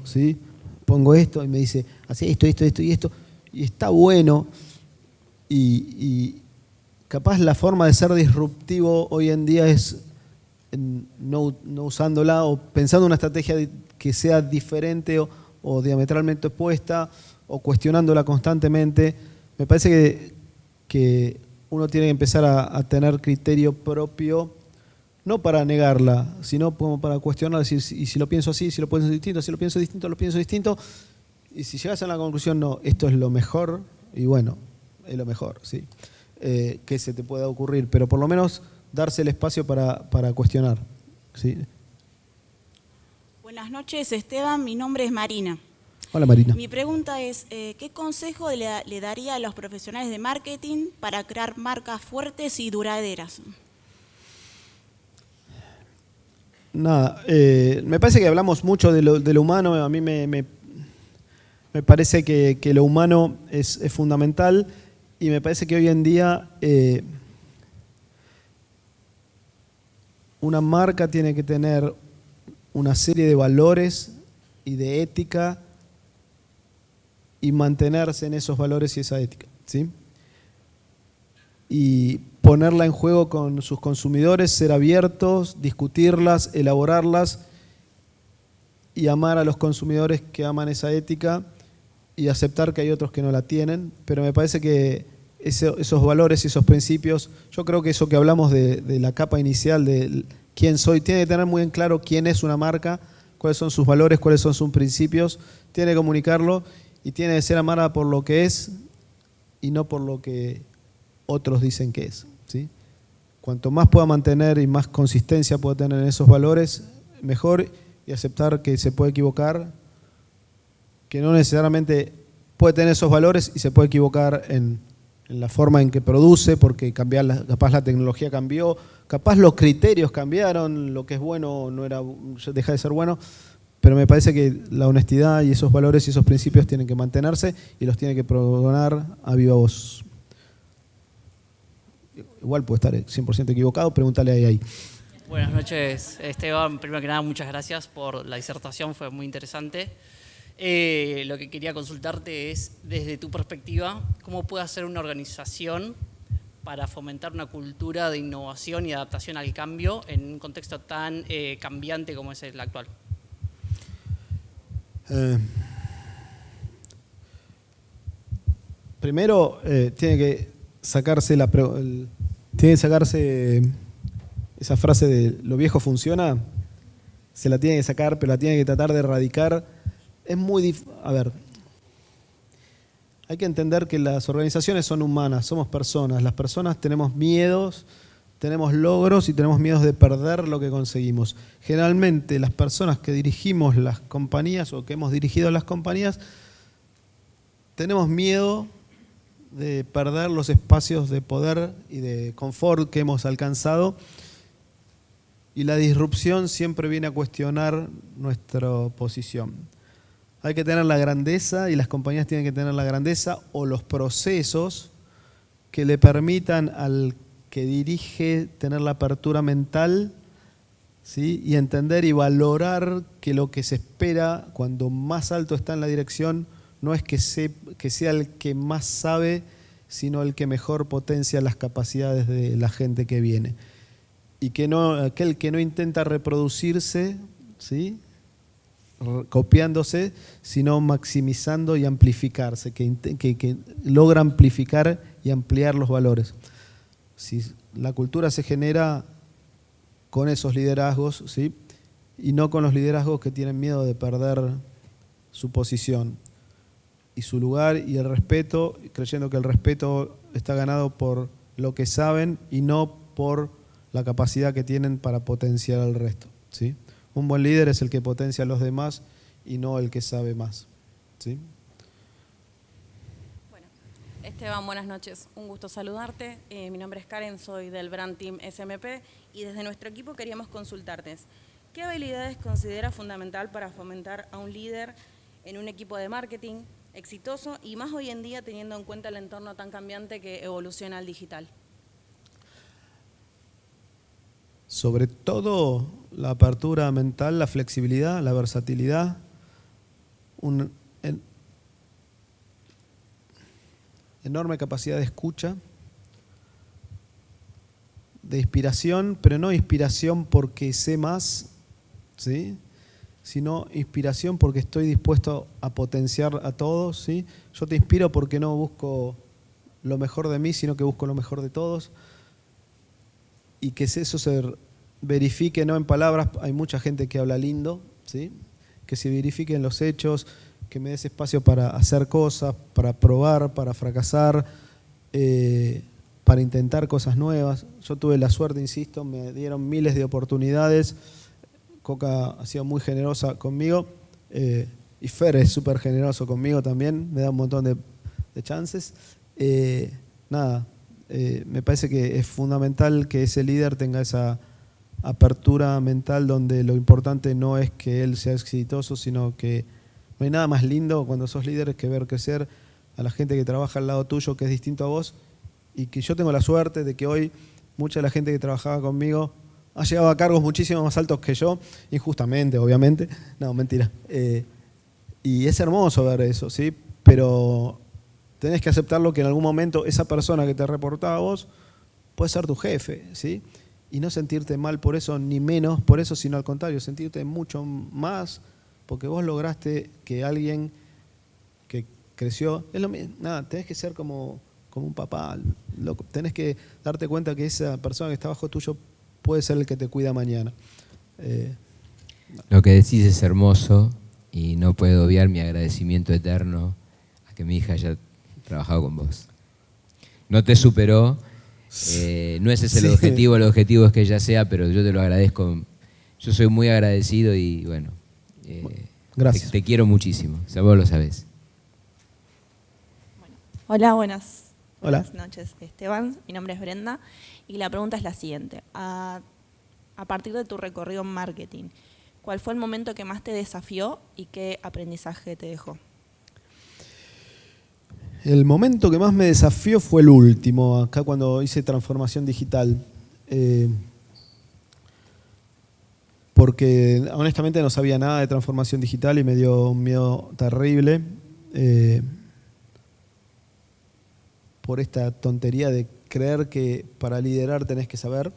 ¿sí? Pongo esto y me dice, hace esto y esto, y está bueno. Y capaz la forma de ser disruptivo hoy en día es no usándola o pensando una estrategia que sea diferente o diametralmente opuesta o cuestionándola constantemente. Me parece que uno tiene que empezar a tener criterio propio, no para negarla, sino como para cuestionarla, decir, y si lo pienso así, si lo pienso distinto, si lo pienso distinto, lo pienso distinto. Y si llegas a la conclusión, no, esto es lo mejor, y bueno, es lo mejor, ¿sí? Que se te pueda ocurrir, pero por lo menos darse el espacio para cuestionar, ¿sí? Buenas noches, Esteban. Mi nombre es Marina. Hola, Marina. Mi pregunta es, ¿qué consejo le daría a los profesionales de marketing para crear marcas fuertes y duraderas? Nada, me parece que hablamos mucho de lo humano. A mí me parece que lo humano es fundamental y me parece que hoy en día una marca tiene que tener una serie de valores y de ética y mantenerse en esos valores y esa ética, ¿sí? Y ponerla en juego con sus consumidores, ser abiertos, discutirlas, elaborarlas y amar a los consumidores que aman esa ética y aceptar que hay otros que no la tienen. Pero me parece que esos valores y esos principios, yo creo que eso que hablamos de la capa inicial de quién soy, tiene que tener muy en claro quién es una marca, cuáles son sus valores, cuáles son sus principios, tiene que comunicarlo y tiene que ser amada por lo que es y no por lo que otros dicen que es, ¿sí? Cuanto más pueda mantener y más consistencia pueda tener en esos valores, mejor, y aceptar que se puede equivocar, que no necesariamente puede tener esos valores y se puede equivocar en la forma en que produce, porque capaz la tecnología cambió, capaz los criterios cambiaron, lo que es bueno deja de ser bueno, pero me parece que la honestidad y esos valores y esos principios tienen que mantenerse y los tiene que pregonar a viva voz. Igual puede estar 100% equivocado, pregúntale ahí. Buenas noches, Esteban. Primero que nada, muchas gracias por la disertación, fue muy interesante. Lo que quería consultarte es, desde tu perspectiva, ¿cómo puede hacer una organización para fomentar una cultura de innovación y adaptación al cambio en un contexto tan cambiante como es el actual? Primero, tiene que sacarse esa frase de lo viejo funciona, se la tiene que sacar, pero la tiene que tratar de erradicar. Es muy difícil. A ver, hay que entender que las organizaciones son humanas, somos personas. Las personas tenemos miedos, tenemos logros y tenemos miedos de perder lo que conseguimos. Generalmente las personas que dirigimos las compañías o que hemos dirigido las compañías tenemos miedo de perder los espacios de poder y de confort que hemos alcanzado, y la disrupción siempre viene a cuestionar nuestra posición. Hay que tener la grandeza, y las compañías tienen que tener la grandeza o los procesos que le permitan al que dirige tener la apertura mental, ¿sí? Y entender y valorar que lo que se espera cuando más alto está en la dirección no es que sea el que más sabe, sino el que mejor potencia las capacidades de la gente que viene. Y que aquel que no intenta reproducirse, ¿sí?, copiándose, sino maximizando y amplificarse, que logra amplificar y ampliar los valores. Si la cultura se genera con esos liderazgos, ¿sí?, y no con los liderazgos que tienen miedo de perder su posición y su lugar y el respeto, creyendo que el respeto está ganado por lo que saben y no por la capacidad que tienen para potenciar al resto, ¿sí? Un buen líder es el que potencia a los demás y no el que sabe más, ¿sí? Bueno, Esteban, buenas noches. Un gusto saludarte. Mi nombre es Karen, soy del Brand Team SMP y desde nuestro equipo queríamos consultarte. ¿Qué habilidades consideras fundamental para fomentar a un líder en un equipo de marketing exitoso y más hoy en día teniendo en cuenta el entorno tan cambiante que evoluciona al digital? Sobre todo la apertura mental, la flexibilidad, la versatilidad, enorme capacidad de escucha, de inspiración, pero no inspiración porque sé más, ¿sí?, sino inspiración porque estoy dispuesto a potenciar a todos, ¿sí? Yo te inspiro porque no busco lo mejor de mí, sino que busco lo mejor de todos. Y que eso se verifique no en palabras, hay mucha gente que habla lindo, ¿sí?, que se verifique en los hechos, que me des espacio para hacer cosas, para probar, para fracasar, para intentar cosas nuevas. Yo tuve la suerte, insisto, me dieron miles de oportunidades. Coca ha sido muy generosa conmigo, y Fer es súper generoso conmigo también, me da un montón de chances. Me parece que es fundamental que ese líder tenga esa apertura mental donde lo importante no es que él sea exitoso, sino que no hay nada más lindo cuando sos líder que ver crecer a la gente que trabaja al lado tuyo, que es distinto a vos, y que yo tengo la suerte de que hoy mucha de la gente que trabajaba conmigo ha llegado a cargos muchísimo más altos que yo, injustamente, obviamente. No, mentira. Y es hermoso ver eso, ¿sí? Pero tenés que aceptarlo que en algún momento esa persona que te reportaba a vos puede ser tu jefe, ¿sí? Y no sentirte mal por eso, ni menos por eso, sino al contrario, sentirte mucho más porque vos lograste que alguien que creció, es lo mismo, tenés que ser como un papá, tenés que darte cuenta que esa persona que está bajo tuyo puede ser el que te cuida mañana. Lo que decís es hermoso y no puedo obviar mi agradecimiento eterno a que mi hija haya trabajado con vos. No te superó, no ese es el objetivo es que ella sea, pero yo te lo agradezco. Yo soy muy agradecido y bueno, gracias. Te quiero muchísimo, o sea, vos lo sabés. Hola, buenas Hola. noches, Esteban. Mi nombre es Brenda y la pregunta es la siguiente. A partir de tu recorrido en marketing, ¿cuál fue el momento que más te desafió y qué aprendizaje te dejó? El momento que más me desafió fue el último, acá cuando hice transformación digital. porque honestamente no sabía nada de transformación digital y me dio un miedo terrible por esta tontería de creer que para liderar tenés que saber,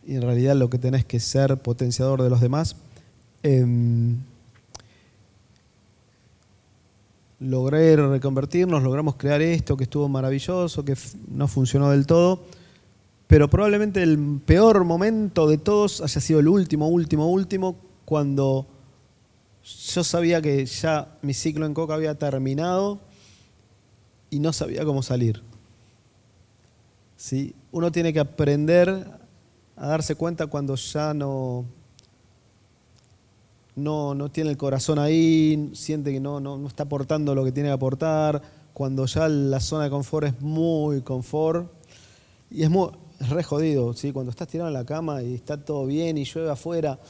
y en realidad lo que tenés que ser potenciador de los demás. Logré reconvertirnos, logramos crear esto que estuvo maravilloso, que no funcionó del todo, pero probablemente el peor momento de todos haya sido el último, cuando yo sabía que ya mi ciclo en Coca había terminado y no sabía cómo salir. ¿Sí? Uno tiene que aprender a darse cuenta cuando ya no tiene el corazón ahí, siente que no está aportando lo que tiene que aportar, cuando ya la zona de confort es muy confort, y es re jodido, ¿sí? Cuando estás tirado en la cama y está todo bien y llueve afuera,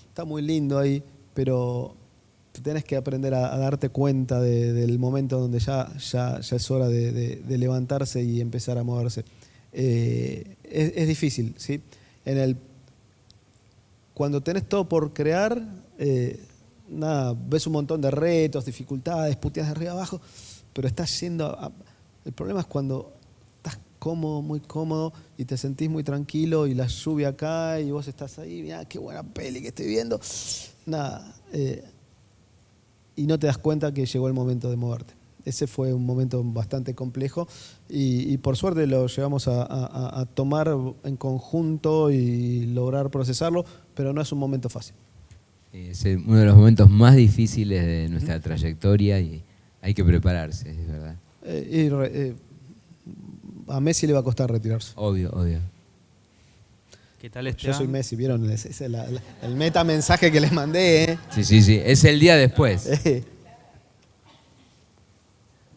está muy lindo ahí, pero tenés que aprender a darte cuenta del momento donde ya es hora de levantarse y empezar a moverse. Es difícil, ¿sí? Cuando tenés todo por crear, ves un montón de retos, dificultades, puteas de arriba abajo, pero estás yendo el problema es cuando estás cómodo, muy cómodo, y te sentís muy tranquilo, y la lluvia cae, y vos estás ahí, mirá qué buena peli que estoy viendo, y no te das cuenta que llegó el momento de moverte. Ese fue un momento bastante complejo, y por suerte lo llegamos a tomar en conjunto y lograr procesarlo, pero no es un momento fácil. Es uno de los momentos más difíciles de nuestra trayectoria y hay que prepararse, es verdad. A Messi le va a costar retirarse. Obvio. ¿Qué tal, Esteban? Yo soy Messi, ¿vieron? Ese es el metamensaje que les mandé. Sí, es el día después.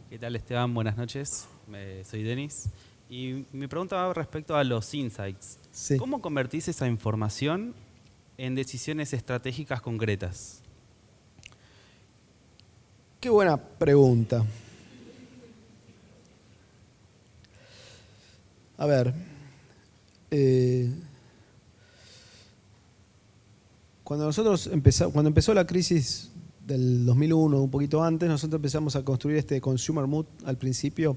¿Qué tal, Esteban? Buenas noches, soy Denis. Y mi pregunta va respecto a los insights. Sí. ¿Cómo convertís esa información en decisiones estratégicas concretas? Qué buena pregunta. A ver, cuando empezó la crisis del 2001, un poquito antes, nosotros empezamos a construir este Consumer Mood al principio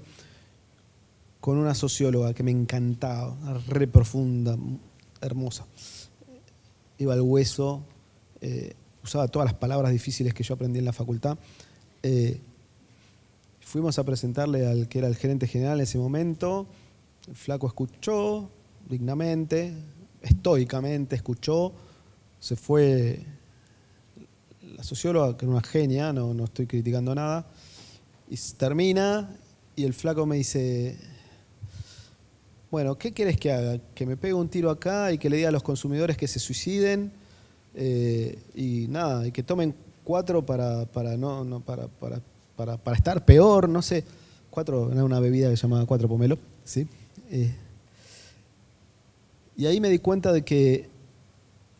con una socióloga que me encantaba, re profunda, hermosa. Iba al hueso, usaba todas las palabras difíciles que yo aprendí en la facultad. Fuimos a presentarle al que era el gerente general en ese momento. El flaco escuchó dignamente, estoicamente escuchó. Se fue la socióloga, que era una genia, no estoy criticando nada. Y termina y el flaco me dice, bueno, ¿qué querés que haga? Que me pegue un tiro acá y que le diga a los consumidores que se suiciden y que tomen 4 para estar peor, no sé. 4 era una bebida que se llamaba 4 pomelo, ¿sí? Y ahí me di cuenta de que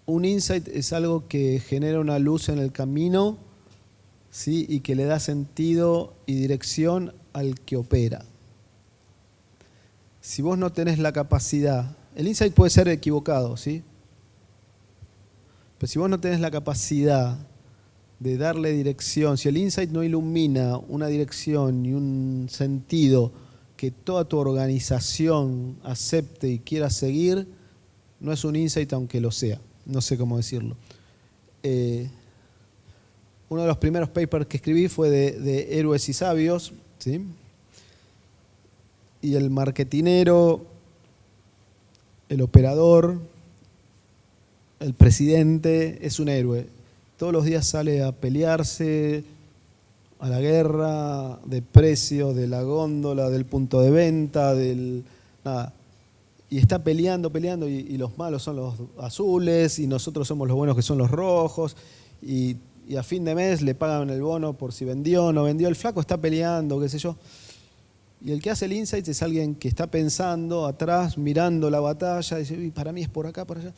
un insight es algo que genera una luz en el camino, ¿sí? Y que le da sentido y dirección al que opera. Si vos no tenés la capacidad, el insight puede ser equivocado, ¿sí? Pero si vos no tenés la capacidad de darle dirección, si el insight no ilumina una dirección y un sentido que toda tu organización acepte y quiera seguir, no es un insight aunque lo sea. No sé cómo decirlo. Uno de los primeros papers que escribí fue de héroes y sabios, ¿sí? Y el marketinero, el operador, el presidente es un héroe. Todos los días sale a pelearse, a la guerra, de precios, de la góndola, del punto de venta, y está peleando, y los malos son los azules, y nosotros somos los buenos que son los rojos, y a fin de mes le pagan el bono por si vendió o no vendió. El flaco está peleando, qué sé yo. Y el que hace el insight es alguien que está pensando atrás, mirando la batalla, y dice, para mí es por acá, por allá.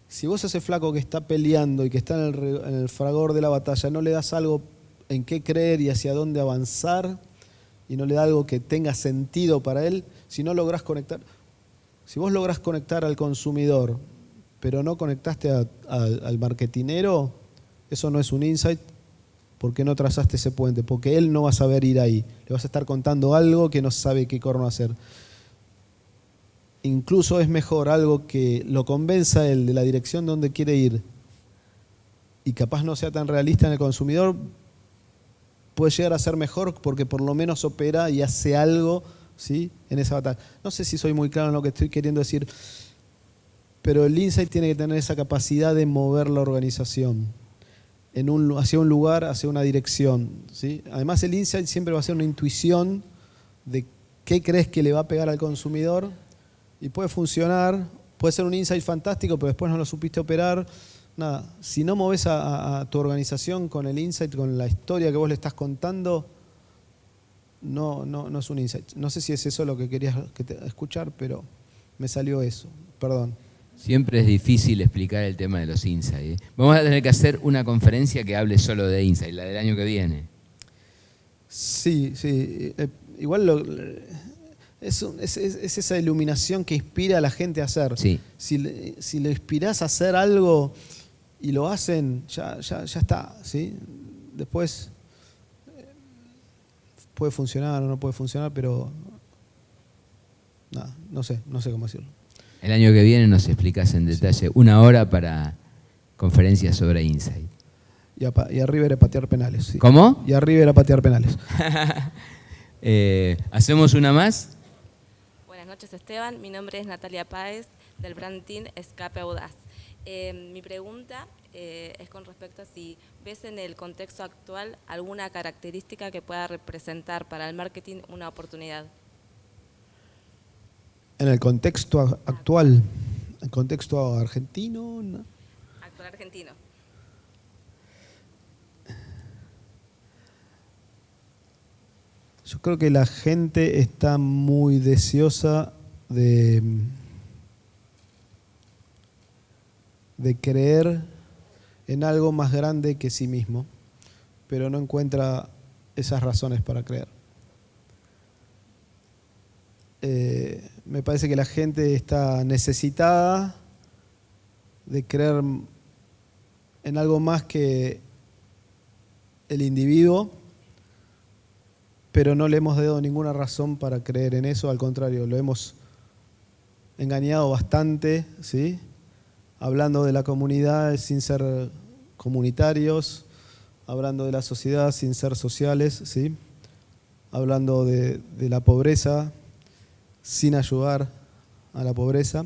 Si vos a ese flaco que está peleando y que está en el fragor de la batalla, no le das algo en qué creer y hacia dónde avanzar, y no le das algo que tenga sentido para él, si vos lográs conectar al consumidor pero no conectaste al marketinero, eso no es un insight. ¿Por qué no trazaste ese puente? Porque él no va a saber ir ahí. Le vas a estar contando algo que no sabe qué corno hacer. Incluso es mejor algo que lo convenza él de la dirección donde quiere ir y capaz no sea tan realista en el consumidor, puede llegar a ser mejor porque por lo menos opera y hace algo, ¿sí?, en esa batalla. No sé si soy muy claro en lo que estoy queriendo decir, pero el insight tiene que tener esa capacidad de mover la organización hacia un lugar, hacia una dirección, ¿sí? Además el insight siempre va a ser una intuición de qué crees que le va a pegar al consumidor y puede funcionar, puede ser un insight fantástico, pero después no lo supiste operar. Nada, si no moves a tu organización con el insight, con la historia que vos le estás contando, no es un insight. No sé si es eso lo que querías escuchar, pero me salió eso. Perdón. Siempre es difícil explicar el tema de los insights. Vamos a tener que hacer una conferencia que hable solo de insights, la del año que viene. Sí. Igual es esa iluminación que inspira a la gente a hacer. Sí. Si le inspirás a hacer algo y lo hacen, ya está, ¿sí? Después puede funcionar o no puede funcionar, pero nada, no sé cómo decirlo. El año que viene nos explicas en detalle 1 hora para conferencias sobre insight. Y a River a patear penales. Sí. ¿Cómo? Y a River a patear penales. ¿Hacemos una más? Buenas noches, Esteban. Mi nombre es Natalia Páez, del brand team Escape Audaz. Mi pregunta es con respecto a si ves en el contexto actual alguna característica que pueda representar para el marketing una oportunidad. En el contexto actual, el contexto argentino, ¿no? Actual argentino. Yo creo que la gente está muy deseosa de creer en algo más grande que sí mismo, pero no encuentra esas razones para creer. Me parece que la gente está necesitada de creer en algo más que el individuo, pero no le hemos dado ninguna razón para creer en eso, al contrario, lo hemos engañado bastante, ¿sí?, hablando de la comunidad sin ser comunitarios, hablando de la sociedad sin ser sociales, ¿sí?, hablando de la pobreza sin ayudar a la pobreza,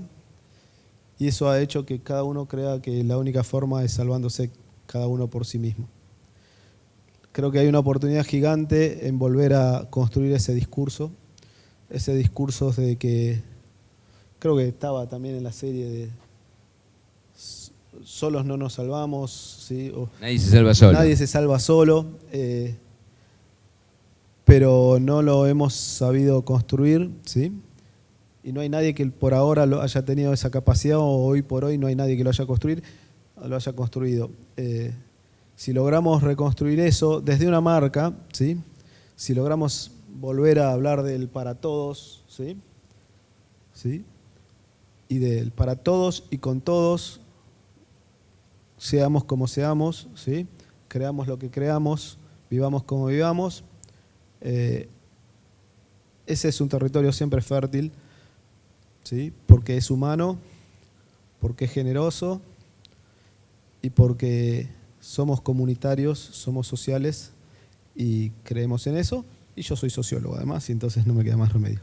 y eso ha hecho que cada uno crea que la única forma es salvándose cada uno por sí mismo. Creo que hay una oportunidad gigante en volver a construir ese discurso de que, creo que estaba también en la serie de solos no nos salvamos, ¿sí? Nadie se salva solo. Nadie se salva solo, pero no lo hemos sabido construir, ¿sí? Y no hay nadie que por ahora lo haya tenido esa capacidad, o hoy por hoy no hay nadie que lo haya construido. Si logramos reconstruir eso desde una marca, ¿sí?, si logramos volver a hablar del para todos, ¿sí?, y del para todos y con todos, seamos como seamos, ¿sí?, creamos lo que creamos, vivamos como vivamos, ese es un territorio siempre fértil, ¿sí?, porque es humano, porque es generoso y porque somos comunitarios, somos sociales y creemos en eso. Y yo soy sociólogo además, y entonces no me queda más remedio.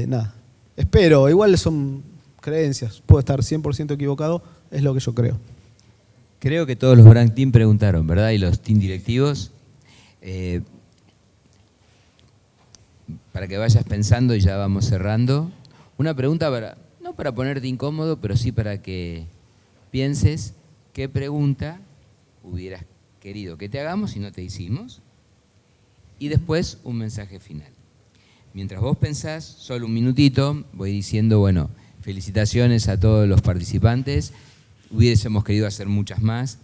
Nada, espero, igual son creencias, puedo estar 100% equivocado, es lo que yo creo. Creo que todos los brand team preguntaron, ¿verdad? Y los team directivos. Para que vayas pensando y ya vamos cerrando. Una pregunta no para ponerte incómodo, pero sí para que pienses qué pregunta hubieras querido que te hagamos y no te hicimos. Y después un mensaje final. Mientras vos pensás, solo un minutito, voy diciendo, bueno, felicitaciones a todos los participantes. Hubiésemos querido hacer muchas más.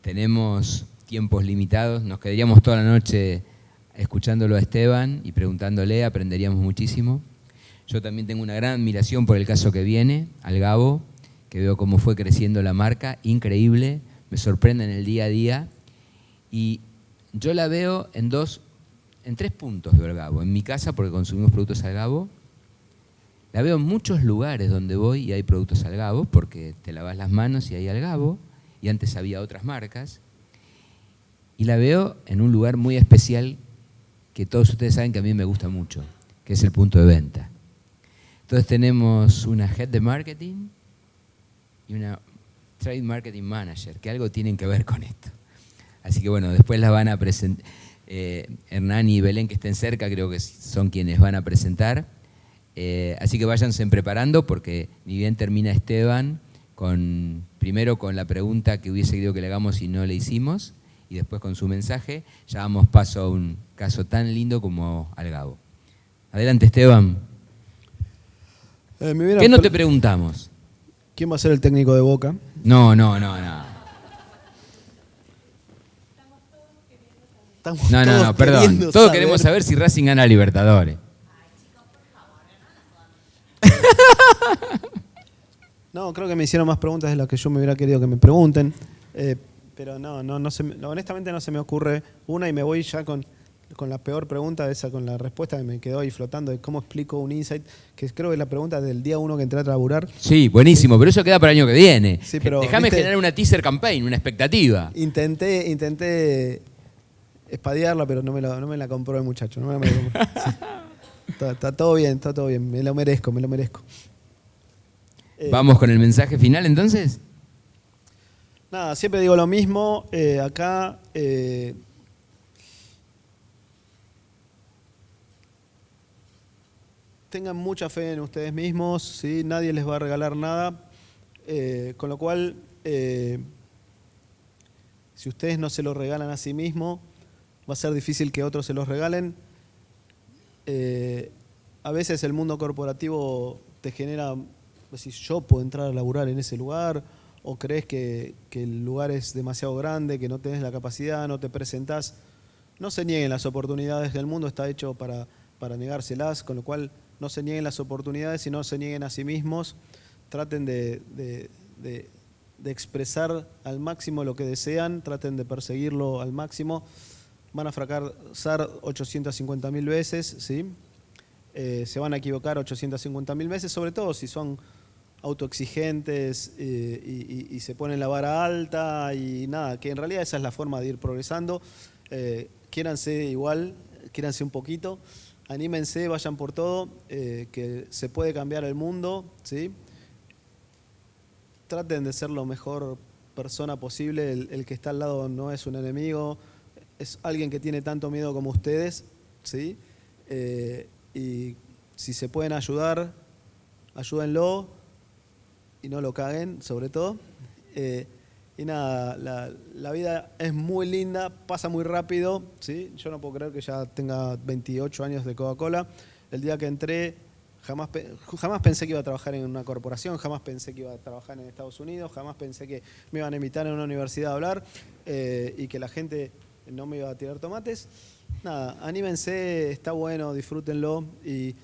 Tenemos tiempos limitados. Nos quedaríamos toda la noche escuchándolo a Esteban y preguntándole, aprenderíamos muchísimo. Yo también tengo una gran admiración por el caso que viene, al Gabo, que veo cómo fue creciendo la marca, increíble, me sorprende en el día a día. Y yo la veo en 3 puntos de Algabo. En mi casa, porque consumimos productos Algabo. La veo en muchos lugares donde voy y hay productos Algabo, porque te lavas las manos y hay Algabo, y antes había otras marcas. Y la veo en un lugar muy especial que todos ustedes saben que a mí me gusta mucho, que es el punto de venta. Entonces tenemos una Head de Marketing y una Trade Marketing Manager, que algo tienen que ver con esto. Así que bueno, después las van a presentar. Hernán y Belén, que estén cerca, creo que son quienes van a presentar. Así que váyanse preparando, porque ni bien termina Esteban, primero con la pregunta que hubiese querido que le hagamos y no le hicimos, y después con su mensaje, ya damos paso a un caso tan lindo como Algabo. Adelante, Esteban. ¿Qué no te preguntamos? ¿Quién va a ser el técnico de Boca? No. No, perdón. Todos queremos saber si Racing gana Libertadores. No, creo que me hicieron más preguntas de las que yo me hubiera querido que me pregunten. Pero honestamente no se me ocurre una, y me voy ya con la peor pregunta, con la respuesta que me quedó ahí flotando de cómo explico un insight, que creo que es la pregunta del día 1 que entré a laburar. Sí, buenísimo, pero eso queda para el año que viene. Sí, pero, déjame generar una teaser campaign, una expectativa. Intenté espadearla, pero no me la compró el muchacho. No me la compró. Sí. Está todo bien, me lo merezco. ¿Vamos con el mensaje final entonces? Nada, siempre digo lo mismo, acá tengan mucha fe en ustedes mismos, ¿sí? Nadie les va a regalar nada, con lo cual, si ustedes no se lo regalan a sí mismos, va a ser difícil que otros se los regalen. A veces el mundo corporativo te genera, decís, yo puedo entrar a laburar en ese lugar, o crees que el lugar es demasiado grande, que no tenés la capacidad, no te presentás. No se nieguen las oportunidades, el mundo está hecho para negárselas, con lo cual no se nieguen las oportunidades y no se nieguen a sí mismos. Traten de expresar al máximo lo que desean, traten de perseguirlo al máximo. Van a fracasar 850.000 veces, ¿sí? Se van a equivocar 850.000 veces, sobre todo si son autoexigentes y se ponen la vara alta y nada, que en realidad esa es la forma de ir progresando. Quiéranse igual, quiéranse un poquito, anímense, vayan por todo, que se puede cambiar el mundo, ¿sí? Traten de ser lo mejor persona posible, el que está al lado no es un enemigo, es alguien que tiene tanto miedo como ustedes, ¿sí? Y si se pueden ayudar, ayúdenlo y no lo caguen, sobre todo. Y nada, la vida es muy linda, pasa muy rápido, ¿sí? Yo no puedo creer que ya tenga 28 años de Coca-Cola. El día que entré, jamás pensé que iba a trabajar en una corporación, jamás pensé que iba a trabajar en Estados Unidos, jamás pensé que me iban a invitar a una universidad a hablar y que la gente no me iba a tirar tomates. Nada, anímense, está bueno, disfrútenlo. Y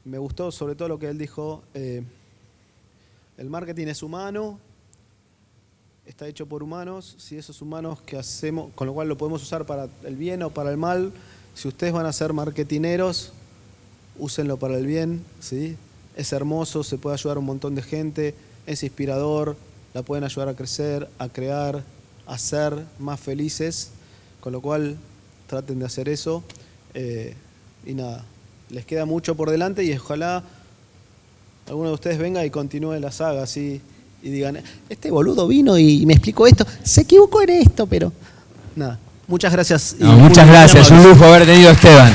me gustó sobre todo lo que él dijo, el marketing es humano, está hecho por humanos, si esos humanos que hacemos, con lo cual lo podemos usar para el bien o para el mal. Si ustedes van a ser marketineros, úsenlo para el bien, ¿sí? Es hermoso, se puede ayudar a un montón de gente, es inspirador, la pueden ayudar a crecer, a crear, a ser más felices, con lo cual traten de hacer eso. Y nada, les queda mucho por delante y ojalá alguno de ustedes venga y continúe la saga así y digan, este boludo vino y me explicó esto, se equivocó en esto, pero nada. Muchas gracias. No, muchas gracias, un lujo haber tenido a Esteban.